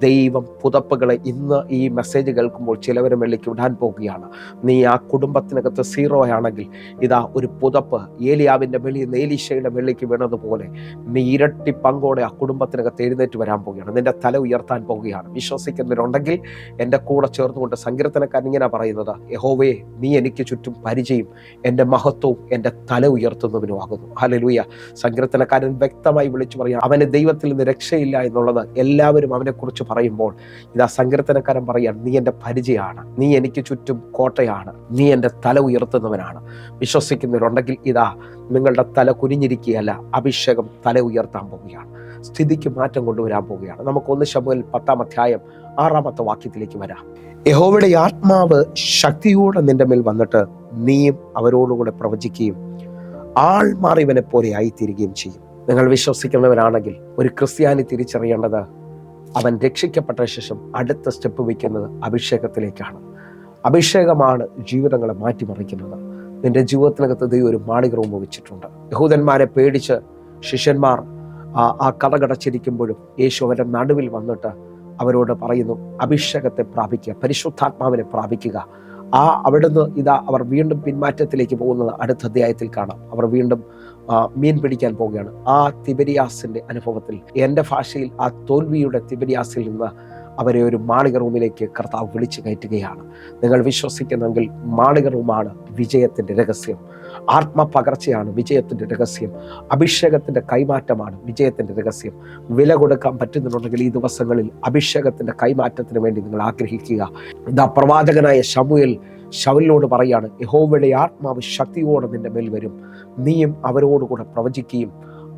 ദൈവം പുതപ്പുകളെ ഇന്ന് ഈ മെസ്സേജ് കേൾക്കുമ്പോൾ ചിലവരെ വെള്ളിക്ക് വിടാൻ പോവുകയാണ്. നീ ആ കുടുംബത്തിനകത്ത് 0 ആണെങ്കിൽ ഇതാ ഒരു പുതപ്പ് ഏലിയാവിന്റെ വെളിയിൽ നിന്ന് ഏലീശയുടെ വെള്ളിക്ക് വീണതുപോലെ നീ ഇരട്ടി പങ്കോടെ ആ കുടുംബത്തിനകത്ത് എഴുന്നേറ്റ് വരാൻ പോവുകയാണ്. നിന്റെ തല ഉയർത്താൻ പോവുകയാണ്. വിശ്വസിക്കുന്നവരുണ്ടെങ്കിൽ എൻ്റെ കൂടെ ചേർന്നുകൊണ്ട് സങ്കീർത്തനക്കാരൻ ഇങ്ങനെ പറയുന്നത്, യഹോവേ നീ എനിക്ക് ചുറ്റും പരിചയം, എൻ്റെ മഹത്വവും എൻ്റെ തല ഉയർത്തുന്നവനുമാകുന്നു. ഹല്ലേലൂയ. സങ്കീർത്തനക്കാരൻ വ്യക്തമായി വിളിച്ചു പറയാം, അവന് ദൈവത്തിൽ നിന്ന് രക്ഷയില്ല എന്നുള്ളത് എല്ലാവരും അവനെക്കുറിച്ച് പറയുമ്പോൾ ഇതാ സങ്കീർത്തനക്കാരൻ പറയാൻ, നീ എൻ്റെ പരിചയമാണ്, നീ എനിക്ക് ചുറ്റും കോട്ടയാണ്, നീ എൻ്റെ തല ഉയർത്തുന്നവനാണ്. വിശ്വസിക്കുന്നവരുണ്ടെങ്കിൽ ഇതാ നിങ്ങളുടെ തല കുനിഞ്ഞിരിക്കുകയല്ല, അഭിഷേകം തല ഉയർത്താൻ പോവുകയാണ്. സ്ഥിതിക്ക് മാറ്റം കൊണ്ടുവരാൻ പോവുകയാണ്. നമുക്ക് 1 ശമൂവേൽ 10-ാം അധ്യായം 6-ാമത്തെ വാക്യത്തിലേക്ക് വരാം. യഹോവയുടെ ആത്മാവ് ശക്തിയോടെ നിന്റെ മേൽ വന്നിട്ട് നീയും അവരോടുകൂടെ പ്രവചിക്കുകയും ആൾ മാറിയവനെ പോലെ ആയിത്തീരുകയും ചെയ്യും. നിങ്ങൾ വിശ്വസിക്കുന്നവരാണെങ്കിൽ ഒരു ക്രിസ്ത്യാനി തിരിച്ചറിയേണ്ടത് അവൻ രക്ഷിക്കപ്പെട്ട ശേഷം അടുത്ത സ്റ്റെപ്പ് വയ്ക്കുന്നത് അഭിഷേകത്തിലേക്കാണ്. അഭിഷേകമാണ് ജീവിതങ്ങളെ മാറ്റിമറിക്കുന്നത്. നിന്റെ ജീവിതത്തിനകത്ത് ദൈവം ഒരു മാളിക റൂം വെച്ചിട്ടുണ്ട്. യഹൂദന്മാരെ പേടിച്ച് ശിഷ്യന്മാർ ആ കടകടച്ചിരിക്കുമ്പോഴും യേശു അവരുടെ നടുവിൽ വന്നിട്ട് അവരോട് പറയുന്നു, അഭിഷേകത്തെ പ്രാപിക്കുക, പരിശുദ്ധാത്മാവിനെ പ്രാപിക്കുക. അവിടുന്ന് അവർ വീണ്ടും പിന്മാറ്റത്തിലേക്ക് പോകുന്നത് അടുത്ത അധ്യായത്തിൽ കാണാം. അവർ വീണ്ടും മീൻ പിടിക്കാൻ പോവുകയാണ്. ആ തിബരിയാസിന്റെ അനുഭവത്തിൽ, എൻ്റെ ഭാഷയിൽ ആ തോൽവിയുടെ തിബരിയാസിൽ നിന്ന് അവരെ ഒരു മാളിക റൂമിലേക്ക് കർത്താവ് വിളിച്ചു കയറ്റുകയാണ്. നിങ്ങൾ വിശ്വസിക്കുന്നെങ്കിൽ മാളിക റൂമാണ് വിജയത്തിൻ്റെ രഹസ്യം. ആത്മപകർച്ചയാണ് വിജയത്തിൻ്റെ രഹസ്യം. അഭിഷേകത്തിൻ്റെ കൈമാറ്റമാണ് വിജയത്തിൻ്റെ രഹസ്യം. വില കൊടുക്കാൻ പറ്റുന്നുണ്ടെങ്കിൽ ഈ ദിവസങ്ങളിൽ അഭിഷേകത്തിൻ്റെ കൈമാറ്റത്തിന് വേണ്ടി നിങ്ങൾ ആഗ്രഹിക്കുക. ഇതാ പ്രവാചകനായ ശൗലിനോട് പറയാണ്, യഹോവയുടെ ആത്മാവ് ശക്തിയോടെ നിന്റെ മേൽ വരും, നീയും അവരോടുകൂടെ പ്രവചിക്കുകയും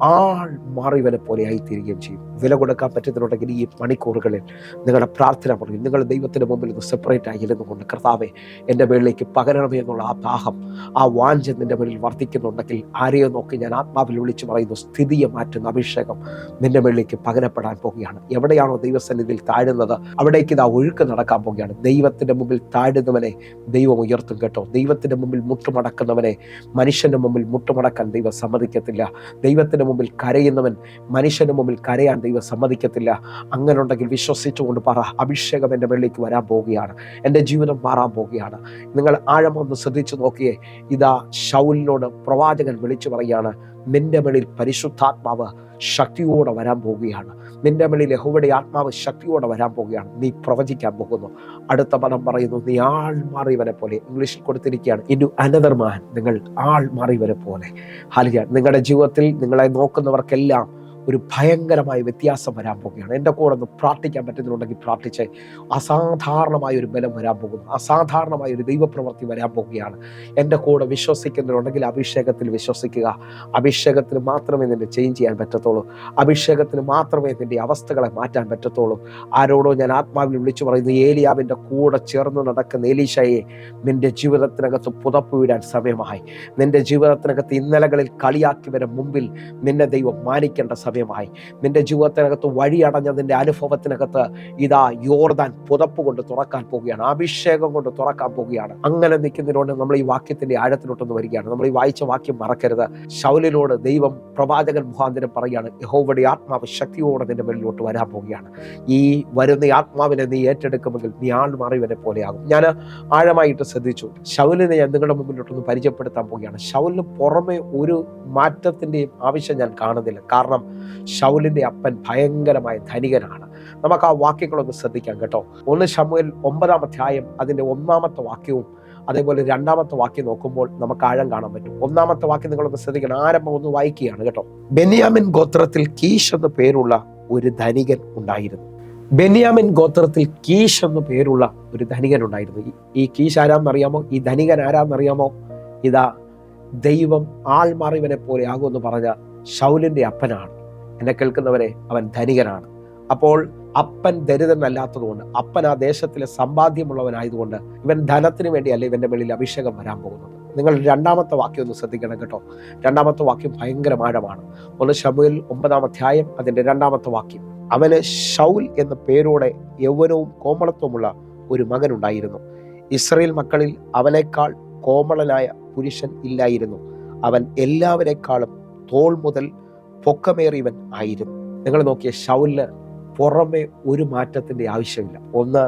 ആൾ മാറിയവനെ പോലെ ആയിത്തീരുകയും ചെയ്യും. വില കൊടുക്കാൻ പറ്റുന്നുണ്ടെങ്കിൽ ഈ മണിക്കൂറുകളിൽ നിങ്ങളുടെ പ്രാർത്ഥന പറയും. നിങ്ങൾ ദൈവത്തിൻ്റെ മുമ്പിൽ നിന്ന് സെപ്പറേറ്റ് ആയി ഇരുന്നുകൊണ്ട്, കർത്താവെ എൻ്റെ മേളിലേക്ക് പകരണമേ എന്നുള്ള ആ ദാഹം, ആ വാഞ്ച നിൻ്റെ മേളിൽ വർദ്ധിക്കുന്നുണ്ടെങ്കിൽ ആരെയോ നോക്കി ഞാൻ ആത്മാവിൽ വിളിച്ചു പറയുന്നു, സ്ഥിതിയെ മാറ്റുന്ന അഭിഷേകം നിൻ്റെ മേളിലേക്ക് പകരപ്പെടാൻ പോവുകയാണ്. എവിടെയാണോ ദൈവസന്നിധിയിൽ താഴുന്നത് അവിടേക്ക് ഇതാ ഒഴുക്ക് നടക്കാൻ പോവുകയാണ്. ദൈവത്തിൻ്റെ മുമ്പിൽ താഴുന്നവനെ ദൈവം ഉയർത്തും കേട്ടോ. ദൈവത്തിൻ്റെ മുമ്പിൽ മുട്ടുമടക്കുന്നവനെ മനുഷ്യൻ്റെ മുമ്പിൽ മുട്ടുമടക്കാൻ ദൈവം സമ്മതിക്കത്തില്ല. ദൈവത്തിൻ്റെ മുമ്പിൽ കരയുന്നവൻ മനുഷ്യന് മുമ്പിൽ കരയാൻ ദൈവം സമ്മതിക്കത്തില്ല. അങ്ങനെ ഉണ്ടെങ്കിൽ വിശ്വസിച്ചുകൊണ്ട് പറ, അഭിഷേകം എൻ്റെ മേളിലേക്ക് വരാൻ പോവുകയാണ്, എൻ്റെ ജീവിതം മാറാൻ പോവുകയാണ്. നിങ്ങൾ ആഴമൊന്ന് ശ്രദ്ധിച്ചു നോക്കിയേ. ഇതാ ശൗലിനോട് പ്രവാചകൻ വിളിച്ചു പറയാണ്, നിന്റെ മേളിൽ പരിശുദ്ധാത്മാവ് ശക്തിയോടെ വരാൻ പോവുകയാണ്. നിന്റെ മേളിൽ യഹോവയുടെ ആത്മാവ് ശക്തിയോടെ വരാൻ പോവുകയാണ്. നീ പ്രവചിക്കാൻ പോകുന്നു. അടുത്ത പദം പറയുന്നു, നീ ആൾ മാറിയവനെ പോലെ. ഇംഗ്ലീഷിൽ കൊടുത്തിരിക്കുകയാണ്, ഇൻടു അനദർ മാൻ. നിങ്ങൾ ആൾ മാറിയവനെ പോലെ. ഹല്ലേലൂയ. നിങ്ങളുടെ ജീവിതത്തിൽ നിങ്ങളെ നോക്കുന്നവർക്കെല്ലാം ഒരു ഭയങ്കരമായ വ്യത്യാസം വരാൻ പോകുകയാണ്. എൻ്റെ കൂടെ ഒന്ന് പ്രാർത്ഥിക്കാൻ പറ്റുന്നുണ്ടെങ്കിൽ പ്രാർത്ഥിച്ച്. അസാധാരണമായ ഒരു ബലം വരാൻ പോകുന്നു. അസാധാരണമായ ഒരു ദൈവപ്രവൃത്തി വരാൻ പോകുകയാണ്. എൻ്റെ കൂടെ വിശ്വസിക്കുന്നുണ്ടെങ്കിൽ അഭിഷേകത്തിൽ വിശ്വസിക്കുക. അഭിഷേകത്തിന് മാത്രമേ നിന്നെ ചേഞ്ച് ചെയ്യാൻ പറ്റത്തുള്ളൂ. അഭിഷേകത്തിന് മാത്രമേ നിൻ്റെ അവസ്ഥകളെ മാറ്റാൻ പറ്റത്തുള്ളൂ. ആരോടോ ഞാൻ ആത്മാവിൽ വിളിച്ചു പറയുന്നു, ഏലിയാവിൻ്റെ കൂടെ ചേർന്ന് നടക്കുന്ന എലീശയെ നിൻ്റെ ജീവിതത്തിനകത്ത് പുതപ്പ് വീടാൻ സമയമായി. നിൻ്റെ ജീവിതത്തിനകത്ത് ഇന്നലകളിൽ കളിയാക്കിയവരെ മുമ്പിൽ നിന്നെ ദൈവം മാനിക്കേണ്ട സമയമായി. നിന്റെ ജീവിതത്തിനകത്ത് വഴിയടഞ്ഞതിൻ്റെ അനുഭവത്തിനകത്ത് ഇതാ യോർദാൻ പുതപ്പ് കൊണ്ട് തുറക്കാൻ പോവുകയാണ്. അഭിഷേകം കൊണ്ട് തുറക്കാൻ പോവുകയാണ്. അങ്ങനെ നിൽക്കുന്നതിനോട് നമ്മൾ ഈ വാക്യത്തിന്റെ ആഴത്തിലോട്ടൊന്ന് വരികയാണ്. നമ്മൾ ഈ വായിച്ച വാക്യം മറക്കരുത്. ശൗലിനോട് ദൈവം പ്രവാചകൻ മുഖാന്തരം പറയുകയാണ്, യഹോവയുടെ ആത്മാവ് ശക്തിയോടെ നിന്റെ മേലിലോട്ട് വരാൻ പോവുകയാണ്. ഈ വരുന്ന ആത്മാവിനെ നീ ഏറ്റെടുക്കുമെങ്കിൽ നീ ആൾ മാറിയവനെ പോലെയാകും. ഞാൻ ആഴമായിട്ട് ശ്രദ്ധിച്ചു. ശൗലിനെ ഞാൻ നിങ്ങളുടെ മുമ്പിലോട്ടൊന്ന് പരിചയപ്പെടുത്താൻ പോവുകയാണ്. ശൗലിന് പുറമെ ഒരു മാറ്റത്തിൻ്റെയും ആവശ്യം ഞാൻ കാണുന്നില്ല. കാരണം ശൗലിന്റെ അപ്പൻ ഭയങ്കരമായ ധനികനാണ്. നമുക്ക് ആ വാക്യങ്ങളൊന്ന് ശ്രദ്ധിക്കാം കേട്ടോ. 1 ശമൂവേൽ 9-ാം അധ്യായം അതിന്റെ 1-ാമത്തെ വാക്യവും അതേപോലെ 2-ാമത്തെ വാക്യം നോക്കുമ്പോൾ നമുക്ക് ആഴം കാണാൻ പറ്റും. 1-ാമത്തെ വാക്യം നിങ്ങളൊന്ന് ശ്രദ്ധിക്കണം. ആരംഭം ഒന്ന് വായിക്കുകയാണ് കേട്ടോ. ബെന്യാമിൻ ഗോത്രത്തിൽ കീശ് എന്ന് പേരുള്ള ഒരു ധനികൻ ഉണ്ടായിരുന്നു. ബെന്യാമിൻ ഗോത്രത്തിൽ കീശ് എന്ന് പേരുള്ള ഒരു ധനികൻ ഉണ്ടായിരുന്നു. ഈ കീശ് ആരാന്നറിയാമോ? ഈ ധനികൻ ആരാന്നറിയാമോ? ഇതാ ദൈവം ആൾ മാറിയവനെ പോലെ ആകുമെന്ന് പറഞ്ഞ ശൗലിന്റെ അപ്പനാണ്. എന്നെ കേൾക്കുന്നവരെ, അവൻ ധനികനാണ്. അപ്പോൾ അപ്പൻ ദരിദ്രനല്ലാത്തതുകൊണ്ട്, അപ്പൻ ആ ദേശത്തിലെ സമ്പാദ്യമുള്ളവനായതുകൊണ്ട് ഇവൻ ധനത്തിന് വേണ്ടിയല്ല ഇവന്റെ മേളിൽ അഭിഷേകം വരാൻ പോകുന്നത്. നിങ്ങൾ 2-ാമത്തെ വാക്യം ഒന്ന് ശ്രദ്ധിക്കണം കേട്ടോ. 2-ാമത്തെ വാക്യം ഭയങ്കര ആഴമാണ്. 1 ശമൂവേൽ 9-ാം അധ്യായം അതിന്റെ 2-ാമത്തെ വാക്യം. അവന് ശൗൽ എന്ന പേരോടെ യൗവനവും കോമളത്വമുള്ള ഒരു മകൻ ഉണ്ടായിരുന്നു. ഇസ്രായേൽ മക്കളിൽ അവനേക്കാൾ കോമളനായ പുരുഷൻ ഇല്ലായിരുന്നു. അവൻ എല്ലാവരെക്കാളും തോൾ മുതൽ പൊക്കമേറിയവൻ ആയിരുന്നു. നിങ്ങൾ നോക്കിയ ശൗലിന് പുറമെ ഒരു മാറ്റത്തിന്റെ ആവശ്യമില്ല. 1,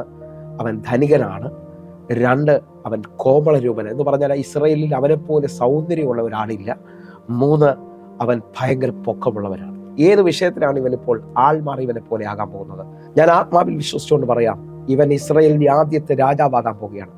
അവൻ ധനികനാണ്. 2, അവൻ കോമള രൂപൻ എന്ന് പറഞ്ഞാൽ ഇസ്രായേലിൽ അവനെപ്പോലെ സൗന്ദര്യമുള്ള ഒരാളില്ല. 3, അവൻ ഭയങ്കര പൊക്കമുള്ളവനാണ്. ഏത് വിഷയത്തിലാണ് ഇവനിപ്പോൾ ആൾ മാറി ഇവനെ പോലെ ആകാൻ പോകുന്നത്? ഞാൻ ആത്മാവിൽ വിശ്വസിച്ചുകൊണ്ട് പറയാം, ഇവൻ ഇസ്രായേലിന്റെ ആദ്യത്തെ രാജാവാകാൻ പോവുകയാണ്.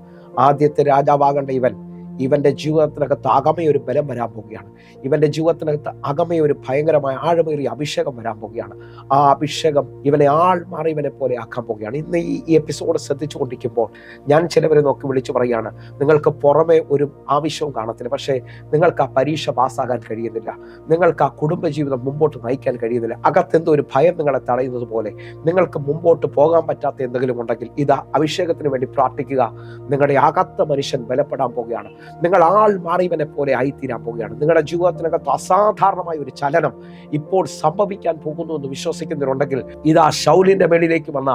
ആദ്യത്തെ രാജാവാകേണ്ട ഇവന്റെ ജീവിതത്തിനകത്ത് അകമയൊരു ബലം വരാൻ പോവുകയാണ്. ഇവന്റെ ജീവിതത്തിനകത്ത് അകമയൊരു ഭയങ്കരമായ ആഴമേറിയ അഭിഷേകം വരാൻ പോവുകയാണ്. ആ അഭിഷേകം ഇവനെ ആൾ മാറി ഇവനെ പോലെ ആക്കാൻ പോവുകയാണ്. ഇന്ന് ഈ എപ്പിസോഡ് ശ്രദ്ധിച്ചു കൊണ്ടിരിക്കുമ്പോൾ ഞാൻ ചിലവരെ നോക്കി വിളിച്ചു പറയുകയാണ്, നിങ്ങൾക്ക് പുറമെ ഒരു ആവശ്യവും കാണത്തില്ല, പക്ഷേ നിങ്ങൾക്ക് ആ പരീക്ഷ പാസ്സാകാൻ കഴിയുന്നില്ല, നിങ്ങൾക്ക് ആ കുടുംബജീവിതം മുമ്പോട്ട് നയിക്കാൻ കഴിയുന്നില്ല, അകത്തെന്തോ ഒരു ഭയം നിങ്ങളെ തടയുന്നത് പോലെ നിങ്ങൾക്ക് മുമ്പോട്ട് പോകാൻ പറ്റാത്ത എന്തെങ്കിലും ഉണ്ടെങ്കിൽ ഇതാ അഭിഷേകത്തിന് വേണ്ടി പ്രാർത്ഥിക്കുക. നിങ്ങളുടെ അകത്ത മനുഷ്യൻ ബലപ്പെടാൻ പോവുകയാണ്. നിങ്ങൾ ആൾ മാറിയവനെ പോലെ ആയിത്തീരാൻ പോവുകയാണ്. നിങ്ങളുടെ ജീവിതത്തിനകത്ത് അസാധാരണമായ ഒരു ചലനം ഇപ്പോൾ സംഭവിക്കാൻ പോകുന്നു എന്ന് വിശ്വസിക്കുന്നവരുണ്ടെങ്കിൽ, ഇതാ ശൗലിന്റെ മേളിലേക്ക് വന്ന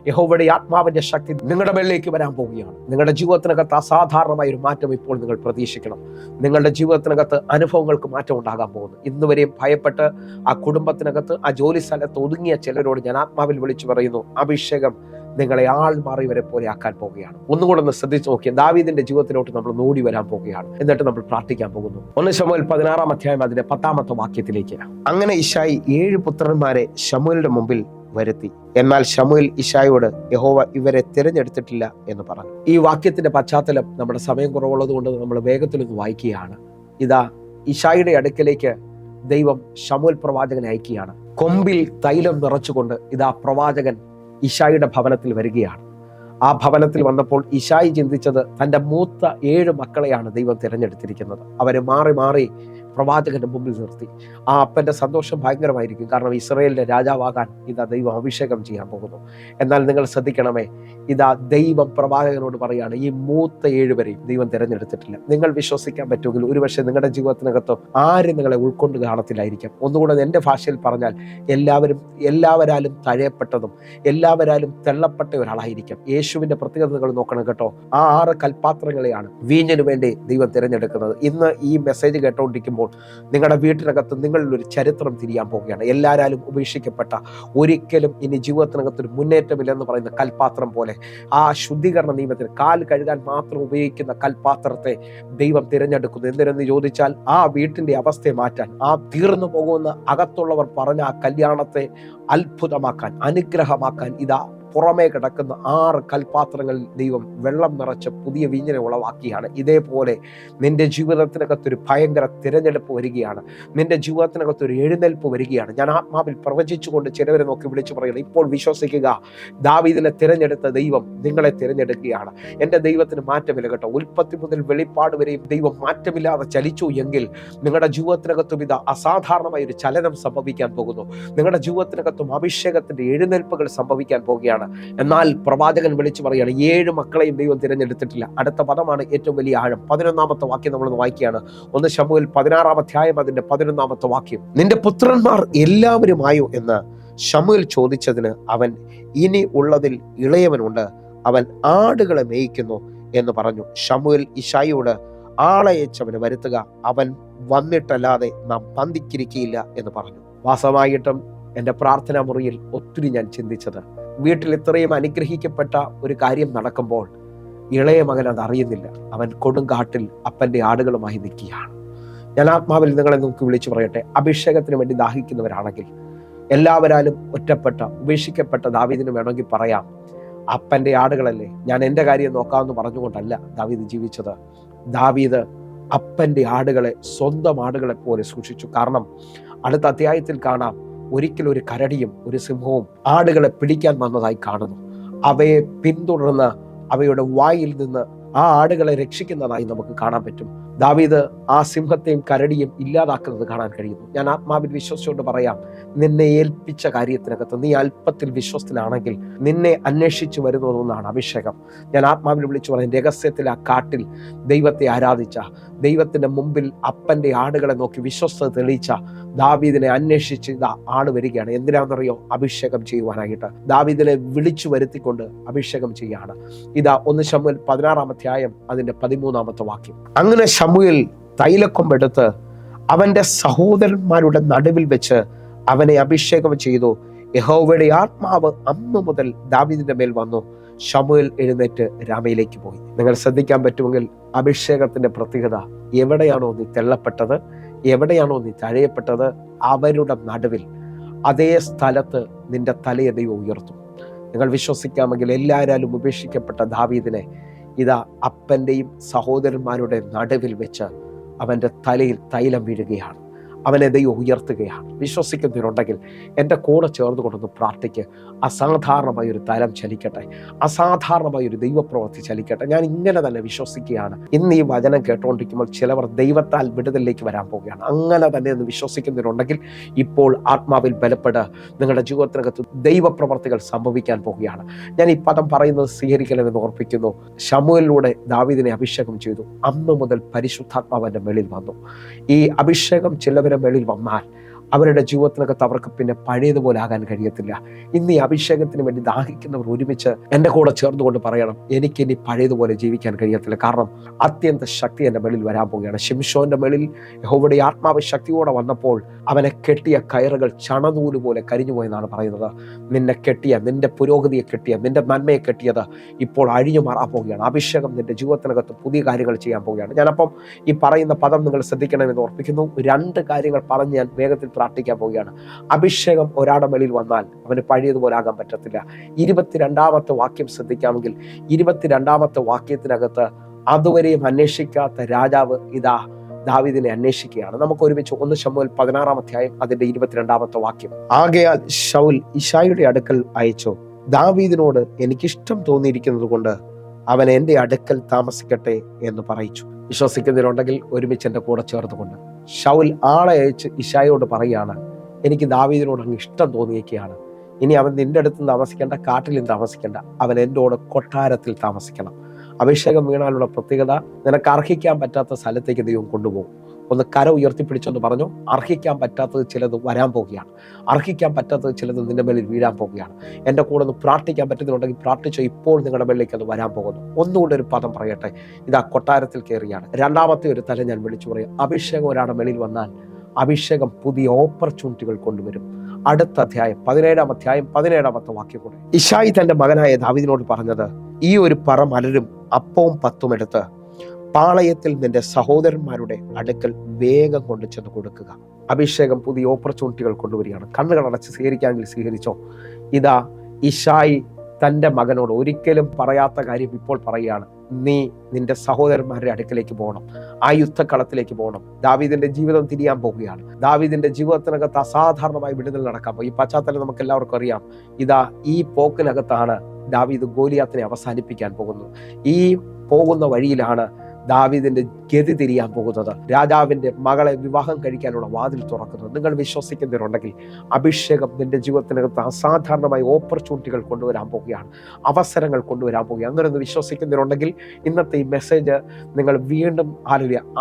യഹോവയുടെ ആത്മാവിന്റെ ശക്തി നിങ്ങളുടെ മേളിലേക്ക് വരാൻ പോവുകയാണ്. നിങ്ങളുടെ ജീവിതത്തിനകത്ത് അസാധാരണമായ ഒരു മാറ്റം ഇപ്പോൾ നിങ്ങൾ പ്രതീക്ഷിക്കണം. നിങ്ങളുടെ ജീവിതത്തിനകത്ത് അനുഭവങ്ങൾക്ക് മാറ്റം ഉണ്ടാകാൻ പോകുന്നു. ഇന്നുവരെയും ഭയപ്പെട്ട് ആ കുടുംബത്തിനകത്ത്, ആ ജോലി സ്ഥലത്ത് ഒതുങ്ങിയ ചിലരോട് ഞാൻ ആത്മാവിൽ വിളിച്ചു പറയുന്നു, അഭിഷേകം നിങ്ങളെ ആൾ മാറിയവരെ പോലെ ആക്കാൻ പോവുകയാണ്. ഒന്നുകൂടെ ഒന്ന് ശ്രദ്ധിച്ചു നോക്കിയ ദാവീദിന്റെ ജീവിതത്തിലോട്ട് നമ്മൾ നോടി വരാൻ പോവുകയാണ്. എന്നിട്ട് നമ്മൾ പ്രാർത്ഥിക്കാൻ പോകുന്നു. 1 ശമൂവേൽ 16-ാം അധ്യായം അതിന്റെ 10-ാമത്തെ വാക്യത്തിലേക്ക്. അങ്ങനെ ഇശായി 7 പുത്രന്മാരെ ശമൂവേലിന്റെ മുമ്പിൽ വരുത്തി. എന്നാൽ ശമൂവേൽ ഇശായിയോട്, യഹോവ ഇവരെ തിരഞ്ഞെടുത്തിട്ടില്ല എന്ന് പറഞ്ഞു. ഈ വാക്യത്തിന്റെ പശ്ചാത്തലം നമ്മുടെ സമയം കുറവുള്ളത് കൊണ്ട് നമ്മൾ വേഗത്തിലൊന്ന് വായിക്കുകയാണ്. ഇതാ ഇശായിയുടെ അടുക്കലേക്ക് ദൈവം ശമൂവേൽ പ്രവാചകനെ അയക്കുകയാണ്. കൊമ്പിൽ തൈലം നിറച്ചുകൊണ്ട് ഇതാ പ്രവാചകൻ ഇശായിയുടെ ഭവനത്തിൽ വരികയാണ്. ആ ഭവനത്തിൽ വന്നപ്പോൾ ഇശായി ചിന്തിച്ചത് തൻ്റെ മൂത്ത 7 മക്കളെയാണ് ദൈവം തിരഞ്ഞെടുത്തിരിക്കുന്നത്. അവരെ മാറി മാറി പ്രവാചകന്റെ മുമ്പിൽ നിർത്തി. ആ അപ്പന്റെ സന്തോഷം ഭയങ്കരമായിരിക്കും. കാരണം ഇസ്രായേലിന്റെ രാജാവാകാൻ ഇതാ ദൈവം അഭിഷേകം ചെയ്യാൻ പോകുന്നു. എന്നാൽ നിങ്ങൾ ശ്രദ്ധിക്കണമേ, ഇതാ ദൈവം പ്രവാചകനോട് പറയാണ്, ഈ മൂത്ത 7 പേരെയും ദൈവം തിരഞ്ഞെടുത്തിട്ടില്ല. നിങ്ങൾ വിശ്വസിക്കാൻ പറ്റുമെങ്കിൽ ഒരുപക്ഷെ നിങ്ങളുടെ ജീവിതത്തിനകത്ത് ആരും നിങ്ങളെ ഉൾക്കൊണ്ട് കാണത്തില്ലായിരിക്കാം. ഒന്നുകൂടെ എൻ്റെ ഭാഷയിൽ പറഞ്ഞാൽ, എല്ലാവരാലും തഴയപ്പെട്ടതും എല്ലാവരാലും തെള്ളപ്പെട്ട ഒരാളായിരിക്കാം. യേശുവിന്റെ പ്രത്യേകത നിങ്ങൾ നോക്കണം കേട്ടോ. ആ 6 കൽപ്പാത്രങ്ങളെയാണ് വീഞ്ഞിനു വേണ്ടി ദൈവം തിരഞ്ഞെടുക്കുന്നത്. ഇന്ന് ഈ മെസ്സേജ് കേട്ടോണ്ടിരിക്കുമ്പോൾ നിങ്ങളുടെ വീട്ടിനകത്ത് നിങ്ങളിൽ ഒരു ചരിത്രം തിരിയാൻ പോവുകയാണ്. എല്ലാവരും ഉപേക്ഷിക്കപ്പെട്ട, ഒരിക്കലും ഇനി ജീവിതത്തിനകത്ത് ഒരു മുന്നേറ്റമില്ലെന്ന് പറയുന്ന കൽപ്പാത്രം പോലെ, ആ ശുദ്ധീകരണ നിയമത്തിൽ കാൽ കഴുകാൻ മാത്രം ഉപയോഗിക്കുന്ന കൽപ്പാത്രത്തെ ദൈവം തിരഞ്ഞെടുക്കുന്നു. എന്തിനെന്ന് ചോദിച്ചാൽ, ആ വീട്ടിന്റെ അവസ്ഥയെ മാറ്റാൻ, ആ തീർന്നു പോകുമെന്ന് അകത്തുള്ളവർ പറഞ്ഞ ആ കല്യാണത്തെ അത്ഭുതമാക്കാൻ, അനുഗ്രഹമാക്കാൻ ഇതാ പുറമേ കിടക്കുന്ന 6 കൽപ്പാത്രങ്ങളിൽ ദൈവം വെള്ളം നിറച്ച് പുതിയ വീഞ്ഞിനെ ഉളവാക്കിയാണ്. ഇതേപോലെ നിന്റെ ജീവിതത്തിനകത്തൊരു ഭയങ്കര തിരഞ്ഞെടുപ്പ് വരികയാണ്. നിന്റെ ജീവിതത്തിനകത്തൊരു എഴുന്നേൽപ്പ് വരികയാണ്. ഞാൻ ആത്മാവിൽ പ്രവചിച്ചുകൊണ്ട് ചിലവരെ നോക്കി വിളിച്ചു പറയുന്നത്, ഇപ്പോൾ വിശ്വസിക്കുക, ദാവീദിനെ തിരഞ്ഞെടുത്ത ദൈവം നിങ്ങളെ തിരഞ്ഞെടുക്കുകയാണ്. എൻ്റെ ദൈവത്തിന് മാറ്റമില്ല കേട്ടോ. ഉൽപ്പത്തി മുതൽ വെളിപ്പാട് വരെയും ദൈവം മാറ്റമില്ലാതെ ചലിച്ചു എങ്കിൽ നിങ്ങളുടെ ജീവിതത്തിനകത്തും ഇത് അസാധാരണമായ ഒരു ചലനം സംഭവിക്കാൻ പോകുന്നു. നിങ്ങളുടെ ജീവിതത്തിനകത്തും അഭിഷേകത്തിന്റെ എഴുന്നേൽപ്പുകൾ സംഭവിക്കാൻ പോകുകയാണ്. എന്നാൽ പ്രവാചകൻ വിളിച്ചു പറയുകയാണ്, 7 മക്കളെയും ദൈവം തിരഞ്ഞെടുത്തിട്ടില്ല. അടുത്ത പദമാണ് ഏറ്റവും വലിയ ആഴം. 11-ാമത്തെ വാക്യം നമ്മളൊന്ന് വായിക്കുകയാണ്. 1 ശമൂവേൽ 16-ാം അധ്യായം അതിന്റെ 11-ാമത്തെ വാക്യം. നിന്റെ പുത്രന്മാർ എല്ലാവരുമായോ എന്ന് ശമൂവേൽ ചോദിച്ചതിന് അവൻ, ഇനി ഉള്ളതിൽ ഇളയവനുണ്ട്, അവൻ ആടുകളെ മേയിക്കുന്നു എന്ന് പറഞ്ഞു. ശമൂവേൽ ഇശായിയോട്, ആളയച്ചവന് വരുത്തുക, അവൻ വന്നിട്ടല്ലാതെ നാം പന്തിക്കിരിക്കയില്ല എന്ന് പറഞ്ഞു. വാസമായിട്ടും എൻ്റെ പ്രാർത്ഥനാ മുറിയിൽ ഒത്തിരി ഞാൻ ചിന്തിച്ചത്, വീട്ടിൽ ഇത്രയും അനുഗ്രഹിക്കപ്പെട്ട ഒരു കാര്യം നടക്കുമ്പോൾ ഇളയ മകൻ അത് അറിയുന്നില്ല. അവൻ കൊടുങ്കാട്ടിൽ അപ്പൻ്റെ ആടുകളുമായി നിൽക്കുകയാണ്. ഞാൻ ആത്മാവിൽ നിങ്ങളെ നോക്കി വിളിച്ചു പറയട്ടെ, അഭിഷേകത്തിന് വേണ്ടി ദാഹിക്കുന്നവരാണെങ്കിൽ, എല്ലാവരാലും ഒറ്റപ്പെട്ട ഉപേക്ഷിക്കപ്പെട്ട ദാവീദിന് വേണമെങ്കിൽ പറയാം, അപ്പൻ്റെ ആടുകളല്ലേ, ഞാൻ എൻ്റെ കാര്യം നോക്കാമെന്ന് പറഞ്ഞുകൊണ്ടല്ല ദാവീദ് ജീവിച്ചത്. ദാവീദ് അപ്പൻ്റെ ആടുകളെ സ്വന്തം ആടുകളെ പോലെ സൂക്ഷിച്ചു. കാരണം അടുത്ത അധ്യായത്തിൽ കാണാം, ഒരിക്കലും ഒരു കരടിയും ഒരു സിംഹവും ആടുകളെ പിടിക്കാൻ വന്നതായി കാണുന്നു. അവയെ പിന്തുടർന്ന് അവയുടെ വായിൽ നിന്ന് ആ ആടുകളെ രക്ഷിക്കുന്നതായി നമുക്ക് കാണാൻ പറ്റും. ദാവീദ് ആ സിംഹത്തെയും കരടിയും ഇല്ലാതാക്കുന്നത് കാണാൻ കഴിയുന്നു. ഞാൻ ആത്മാവിൽ വിശ്വസിച്ചുകൊണ്ട് പറയാം, നിന്നെ ഏൽപ്പിച്ച കാര്യത്തിനകത്ത് നീ അല്പത്തിൽ വിശ്വസ്തനാണെങ്കിൽ നിന്നെ അന്വേഷിച്ചു വരുന്നതെന്നാണ് അഭിഷേകം. ഞാൻ ആത്മാവിൽ വിളിച്ചു പറയാം, രഹസ്യത്തിൽ ആ കാട്ടിൽ ദൈവത്തെ ആരാധിച്ച, ദൈവത്തിന്റെ മുമ്പിൽ അപ്പന്റെ ആടുകളെ നോക്കി വിശ്വസ്തത തെളിയിച്ച ദാവീദിനെ അന്വേഷിച്ച് ഇതാ ആട് വരികയാണ്. എന്തിനാണെന്നറിയോ? അഭിഷേകം ചെയ്യുവാനായിട്ട്. ദാവീദിനെ വിളിച്ചു വരുത്തിക്കൊണ്ട് അഭിഷേകം ചെയ്യാണ്. ഇതാ 1 ശമൂവേൽ 16-ാം അധ്യായം അതിന്റെ 13-ാമത്തെ വാക്യം. അങ്ങനെ ശമൂവേൽ തൈലക്കൊമ്പെടുത്ത് അവന്റെ സഹോദരന്മാരുടെ നടുവിൽ വെച്ച് അവനെ അഭിഷേകം ചെയ്തു. യഹോവയുടെ ആത്മാവ് അന്ന് മുതൽ ദാവീദിന്റെ മേൽ വന്നു. ശമൂവേൽ എഴുന്നേറ്റ് രാമയിലേക്ക് പോയി. നിങ്ങൾ ശ്രദ്ധിക്കാൻ പറ്റുമെങ്കിൽ അഭിഷേകത്തിന്റെ പ്രത്യേകത, എവിടെയാണോ നീ തെള്ളപ്പെട്ടത്, എവിടെയാണോ നീ തഴയപ്പെട്ടത്, അവരുടെ നടുവിൽ അതേ സ്ഥലത്ത് നിന്റെ തലയെ ദൈവം ഉയർത്തും. നിങ്ങൾ വിശ്വസിക്കാമെങ്കിൽ എല്ലാവരാലും ഉപേക്ഷിക്കപ്പെട്ട ദാവീദിനെ ഇതാ അപ്പൻ്റെയും സഹോദരന്മാരുടെ നടുവിൽ വെച്ച് അവൻ്റെ തലയിൽ തൈലം വീഴുകയാണ്. അവനെ ദൈവം ഉയർത്തുകയാണ്. വിശ്വസിക്കുന്നവരുണ്ടെങ്കിൽ എൻ്റെ കൂടെ ചേർന്ന് കൊണ്ടൊന്ന് പ്രാർത്ഥിക്ക്. അസാധാരണമായൊരു തലം ചലിക്കട്ടെ, അസാധാരണമായൊരു ദൈവപ്രവൃത്തി ചലിക്കട്ടെ. ഞാൻ ഇങ്ങനെ തന്നെ വിശ്വസിക്കുകയാണ്. ഇന്ന് ഈ വചനം കേട്ടുകൊണ്ടിരിക്കുമ്പോൾ ചിലവർ ദൈവത്താൽ വിടുതലിലേക്ക് വരാൻ പോവുകയാണ്. അങ്ങനെ തന്നെ എന്ന് വിശ്വസിക്കുന്നവരുണ്ടെങ്കിൽ ഇപ്പോൾ ആത്മാവിൽ ബലപ്പെടുക. നിങ്ങളുടെ ജീവിതത്തിനകത്ത് ദൈവപ്രവർത്തികൾ സംഭവിക്കാൻ പോവുകയാണ്. ഞാൻ ഈ പദം പറയുന്നത് സ്വീകരിക്കണമെന്ന് ഓർപ്പിക്കുന്നു. ശമൂവേലിലൂടെ ദാവീദിനെ അഭിഷേകം ചെയ്തു. അന്ന് മുതൽ പരിശുദ്ധാത്മാവിന്റെ മേളിൽ വന്നു. ഈ അഭിഷേകം ചിലവരുടെ മേളിൽ വന്നാൽ അവരുടെ ജീവിതത്തിനകത്ത് അവർക്ക് പിന്നെ പഴയതുപോലെ ആകാൻ കഴിയത്തില്ല. ഇന്ന് ഈ അഭിഷേകത്തിന് വേണ്ടി ദാഹിക്കുന്നവർ ഒരുമിച്ച് എൻ്റെ കൂടെ ചേർന്നുകൊണ്ട് പറയണം, എനിക്കിനി പഴയതുപോലെ ജീവിക്കാൻ കഴിയത്തില്ല. കാരണം അത്യന്ത ശക്തി എൻ്റെ മേളിൽ വരാൻ പോവുകയാണ്. ശിംശോന്റെ മേളിൽ യഹോവയുടെ ആത്മാവ് ശക്തിയോടെ വന്നപ്പോൾ അവനെ കെട്ടിയ കയറുകൾ ചണനൂല് പോലെ കരിഞ്ഞുപോയെന്നാണ് പറയുന്നത്. നിന്നെ കെട്ടിയ, നിന്റെ പുരോഗതിയെ കെട്ടിയ, നിന്റെ നന്മയെ കെട്ടിയത് ഇപ്പോൾ അഴിഞ്ഞു മാറാൻ പോവുകയാണ്. അഭിഷേകം നിന്റെ ജീവിതത്തിനകത്ത് പുതിയ കാര്യങ്ങൾ ചെയ്യാൻ പോവുകയാണ്. ഞാനപ്പം ഈ പറയുന്ന പദം നിങ്ങൾ ശ്രദ്ധിക്കണമെന്ന് ഓർപ്പിക്കുന്നു. 2 കാര്യങ്ങൾ പറഞ്ഞ് ഞാൻ വേഗത്തിൽ പ്രാർത്ഥിക്കാൻ പോവുകയാണ്. അഭിഷേകം ഒരാളുടെ മേളിൽ വന്നാൽ അവന് പഴയതുപോലെ ആകാൻ പറ്റത്തില്ല. 22ാമത്തെ വാക്യം ശ്രദ്ധിക്കാമെങ്കിൽ 22ാമത്തെ വാക്യത്തിനകത്ത് അതുവരെയും അന്വേഷിക്കാത്ത രാജാവ് ഇതാ ദാവീദിനെ അന്വേഷിക്കുകയാണ്. നമുക്ക് ഒരുമിച്ച് 1 ശമൂവേൽ 16-ാം അധ്യായം അതിന്റെ 22ാമത്തെ വാക്യം. ആകയാൽ ശൗൽ ഇശായിയുടെ അടുക്കൽ അയച്ചു, ദാവീദിനോട് എനിക്കിഷ്ടം തോന്നിയിരിക്കുന്നത് കൊണ്ട് അവൻ എൻ്റെ അടുക്കൽ താമസിക്കട്ടെ എന്ന് പറയിച്ചു. വിശ്വസിക്കുന്നതിനുണ്ടെങ്കിൽ ഒരുമിച്ച് എൻ്റെ കൂടെ ചേർന്നുകൊണ്ട് ശൗൽ ആളെ അയച്ച് ഇശായിയോട് പറയുകയാണ്, എനിക്ക് ദാവീദിനോട് അങ്ങ് ഇഷ്ടം തോന്നിയിരിക്കുകയാണ്. ഇനി അവൻ നിന്റെ അടുത്ത് താമസിക്കേണ്ട, കാട്ടിലും താമസിക്കേണ്ട, അവൻ എൻ്റെ കൂടെ കൊട്ടാരത്തിൽ താമസിക്കണം. അഭിഷേകം വീണാലുള്ള പ്രത്യേകത, നിനക്ക് അർഹിക്കാൻ പറ്റാത്ത സ്ഥലത്തേക്ക് ദൈവം കൊണ്ടുപോകും. ഒന്ന് കര ഉയർത്തിപ്പിടിച്ചെന്ന് പറഞ്ഞു. അർഹിക്കാൻ പറ്റാത്തത് ചിലത് വരാൻ പോവുകയാണ്. അർഹിക്കാൻ പറ്റാത്തത് ചിലത് നിന്റെ മേലിൽ വീഴാൻ പോവുകയാണ്. എൻ്റെ കൂടെ ഒന്ന് പ്രാർത്ഥിക്കാൻ പറ്റുന്നുണ്ടെങ്കിൽ പ്രാർത്ഥിച്ചോ. ഇപ്പോൾ നിങ്ങളുടെ മേളിലേക്ക് അത് വരാൻ പോകുന്നു. ഒന്നുകൂടെ ഒരു പദം പറയട്ടെ. ഇതാ കൊട്ടാരത്തിൽ കയറിയാണ്. 2ാമത്തെ ഒരു തല ഞാൻ വിളിച്ചു പറയും. അഭിഷേകം ഒരാളുടെ മേളിൽ വന്നാൽ അഭിഷേകം പുതിയ ഓപ്പർച്യൂണിറ്റികൾ കൊണ്ടുവരും. അടുത്ത അധ്യായം 17-ാം അധ്യായം 17ാമത്തെ വാക്യം കൂടെ. ഇശായി തന്റെ മകനായ ദാവീദിനോട് പറഞ്ഞത്, ഈ ഒരു പറ മലരും അപ്പവും 10 എടുത്ത് പാളയത്തിൽ നിന്റെ സഹോദരന്മാരുടെ അടുക്കൽ വേഗം കൊണ്ടു ചെന്ന് കൊടുക്കുക. അഭിഷേകം പുതിയ ഓപ്പർച്യൂണിറ്റികൾ കൊണ്ടുവരികയാണ്. കണ്ണുകൾ അടച്ച് സ്വീകരിക്കാമെങ്കിൽ സ്വീകരിച്ചോ. ഇതാ ഇശായി തൻ്റെ മകനോട് ഒരിക്കലും പറയാത്ത കാര്യം ഇപ്പോൾ പറയുകയാണ്. നീ നിന്റെ സഹോദരന്മാരുടെ അടുക്കലേക്ക് പോകണം, ആ യുദ്ധക്കളത്തിലേക്ക് പോകണം. ദാവീദിന്റെ ജീവിതം തിരിയാൻ പോവുകയാണ്. ദാവീദിന്റെ ജീവിതത്തിനകത്ത് അസാധാരണമായി വിടുതൽ നടക്കാൻ പോകും. ഈ പശ്ചാത്തലം നമുക്ക് എല്ലാവർക്കും അറിയാം. ഇതാ ഈ പോക്കിനകത്താണ് ദാവീദ് ഗോലിയാത്തിനെ അവസാനിപ്പിക്കാൻ പോകുന്നത്. ഈ പോകുന്ന വഴിയിലാണ് ദാവീദിന്റെ ഗതി തിരിയാൻ പോകുന്നത്. രാജാവിന്റെ മകളെ വിവാഹം കഴിക്കാനുള്ള വാതിൽ തുറക്കുന്നത്. നിങ്ങൾ വിശ്വസിക്കുന്നവരുണ്ടെങ്കിൽ അഭിഷേകം നിന്റെ ജീവിതത്തിനകത്ത് അസാധാരണമായ ഓപ്പർച്യൂണിറ്റികൾ കൊണ്ടുവരാൻ പോവുകയാണ്, അവസരങ്ങൾ കൊണ്ടുവരാൻ പോവുകയാണ്. അങ്ങനെ ഒന്ന് വിശ്വസിക്കുന്നവരുണ്ടെങ്കിൽ ഇന്നത്തെ ഈ മെസ്സേജ് നിങ്ങൾ വീണ്ടും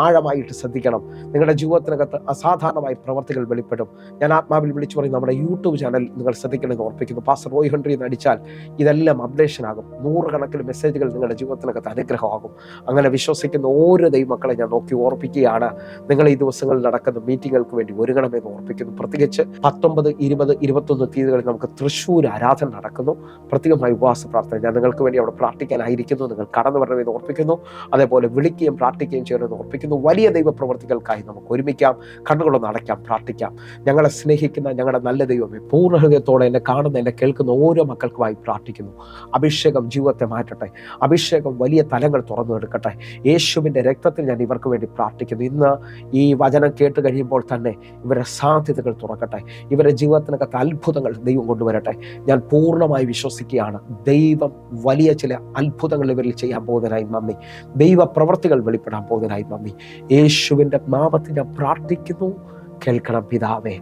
ആഴമായിട്ട് ശ്രദ്ധിക്കണം. നിങ്ങളുടെ ജീവിതത്തിനകത്ത് അസാധാരണമായ പ്രവർത്തികൾ വെളിപ്പെടും. ഞാൻ ആത്മാവിൽ വിളിച്ചു പറയും, നമ്മുടെ യൂട്യൂബ് ചാനൽ നിങ്ങൾ ശ്രദ്ധിക്കണമെന്ന് ഓർപ്പിക്കുന്നു. പാസ്റ്റർ റോയ് ഹെൻറി എന്ന് അടിച്ചാൽ ഇതെല്ലാം അപ്ഡേഷൻ ആകും. 100 കണക്കിന് മെസ്സേജുകൾ നിങ്ങളുടെ ജീവിതത്തിനകത്ത് അനുഗ്രഹമാകും. അങ്ങനെ വിശ്വസിക്കുന്ന ഓരോ ദൈവമക്കളെ ഞാൻ നോക്കി ഓർപ്പിക്കുകയാണ്. നിങ്ങൾ ഈ ദിവസങ്ങളിൽ നടക്കുന്ന മീറ്റിങ്ങുകൾക്ക് വേണ്ടി ഒരുങ്ങണമെന്ന് ഓർപ്പിക്കുന്നു. പ്രത്യേകിച്ച് 19, 20, 21 തീയതികളിൽ നമുക്ക് തൃശ്ശൂർ ആരാധന നടക്കുന്നു. പ്രത്യേകമായി ഉപവാസ പ്രാർത്ഥന ഞാൻ നിങ്ങൾക്ക് വേണ്ടി അവിടെ പ്രാർത്ഥിക്കാനായിരിക്കുന്നു. നിങ്ങൾ കടന്നു വരണമെന്ന് ഓർപ്പിക്കുന്നു. അതേപോലെ വിളിക്കുകയും പ്രാർത്ഥിക്കുകയും ചെയ്യണമെന്ന് ഓർപ്പിക്കുന്നു. വലിയ ദൈവപ്രവർത്തികൾക്കായി നമുക്ക് ഒരുമിക്കാം, കണ്ണുകളൊന്ന് അടയ്ക്കാം, പ്രാർത്ഥിക്കാം. ഞങ്ങളെ സ്നേഹിക്കുന്ന ഞങ്ങളുടെ നല്ല ദൈവമേ, പൂർണ്ണ ഹൃദയത്തോടെ എന്നെ കാണുന്ന, എന്നെ കേൾക്കുന്ന ഓരോ മക്കൾക്കുമായി പ്രാർത്ഥിക്കുന്നു. അഭിഷേകം ജീവിതത്തെ മാറ്റട്ടെ. അഭിഷേകം വലിയ തലങ്ങൾ തുറന്നു എടുക്കട്ടെ. യേശുവിൻ്റെ രക്തത്തിൽ ഞാൻ ഇവർക്ക് വേണ്ടി പ്രാർത്ഥിക്കുന്നു. ഇന്ന് ഈ വചനം കേട്ട് കഴിയുമ്പോൾ തന്നെ ഇവരുടെ സാധ്യതകൾ തുറക്കട്ടെ. ഇവരുടെ ജീവിതത്തിനകത്ത് അത്ഭുതങ്ങൾ ദൈവം കൊണ്ടുവരട്ടെ. ഞാൻ പൂർണ്ണമായി വിശ്വസിക്കുകയാണ്. ദൈവം വലിയ ചില അത്ഭുതങ്ങൾ ഇവരിൽ ചെയ്യാൻ പോകുന്നതിനായി നന്ദി. ദൈവ പ്രവർത്തികൾ വെളിപ്പെടാൻ പോകുന്നതിനായി നന്ദി. യേശുവിൻ്റെ നാമത്തിൽ ഞാൻ പ്രാർത്ഥിക്കുന്നു. കേൾക്കണം പിതാവേ.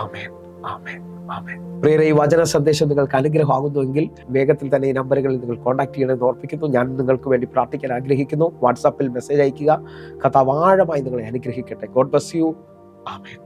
ആമേൻ, ആമേൻ, ആമേൻ. പ്രിയരെ, ഈ വചന സന്ദേശം നിങ്ങൾക്ക് അനുഗ്രഹമാകുന്നുവെങ്കിൽ വേഗത്തിൽ തന്നെ ഈ നമ്പറുകളിൽ നിങ്ങൾ കോൺടാക്ട് ചെയ്യണമെന്ന് ഓർപ്പിക്കുന്നു. ഞാൻ നിങ്ങൾക്ക് വേണ്ടി പ്രാർത്ഥിക്കാൻ ആഗ്രഹിക്കുന്നു. വാട്സാപ്പിൽ മെസ്സേജ് അയയ്ക്കുക. കർത്താവ് ആഴമായി നിങ്ങളെ അനുഗ്രഹിക്കട്ടെ. God bless you. ആമേൻ.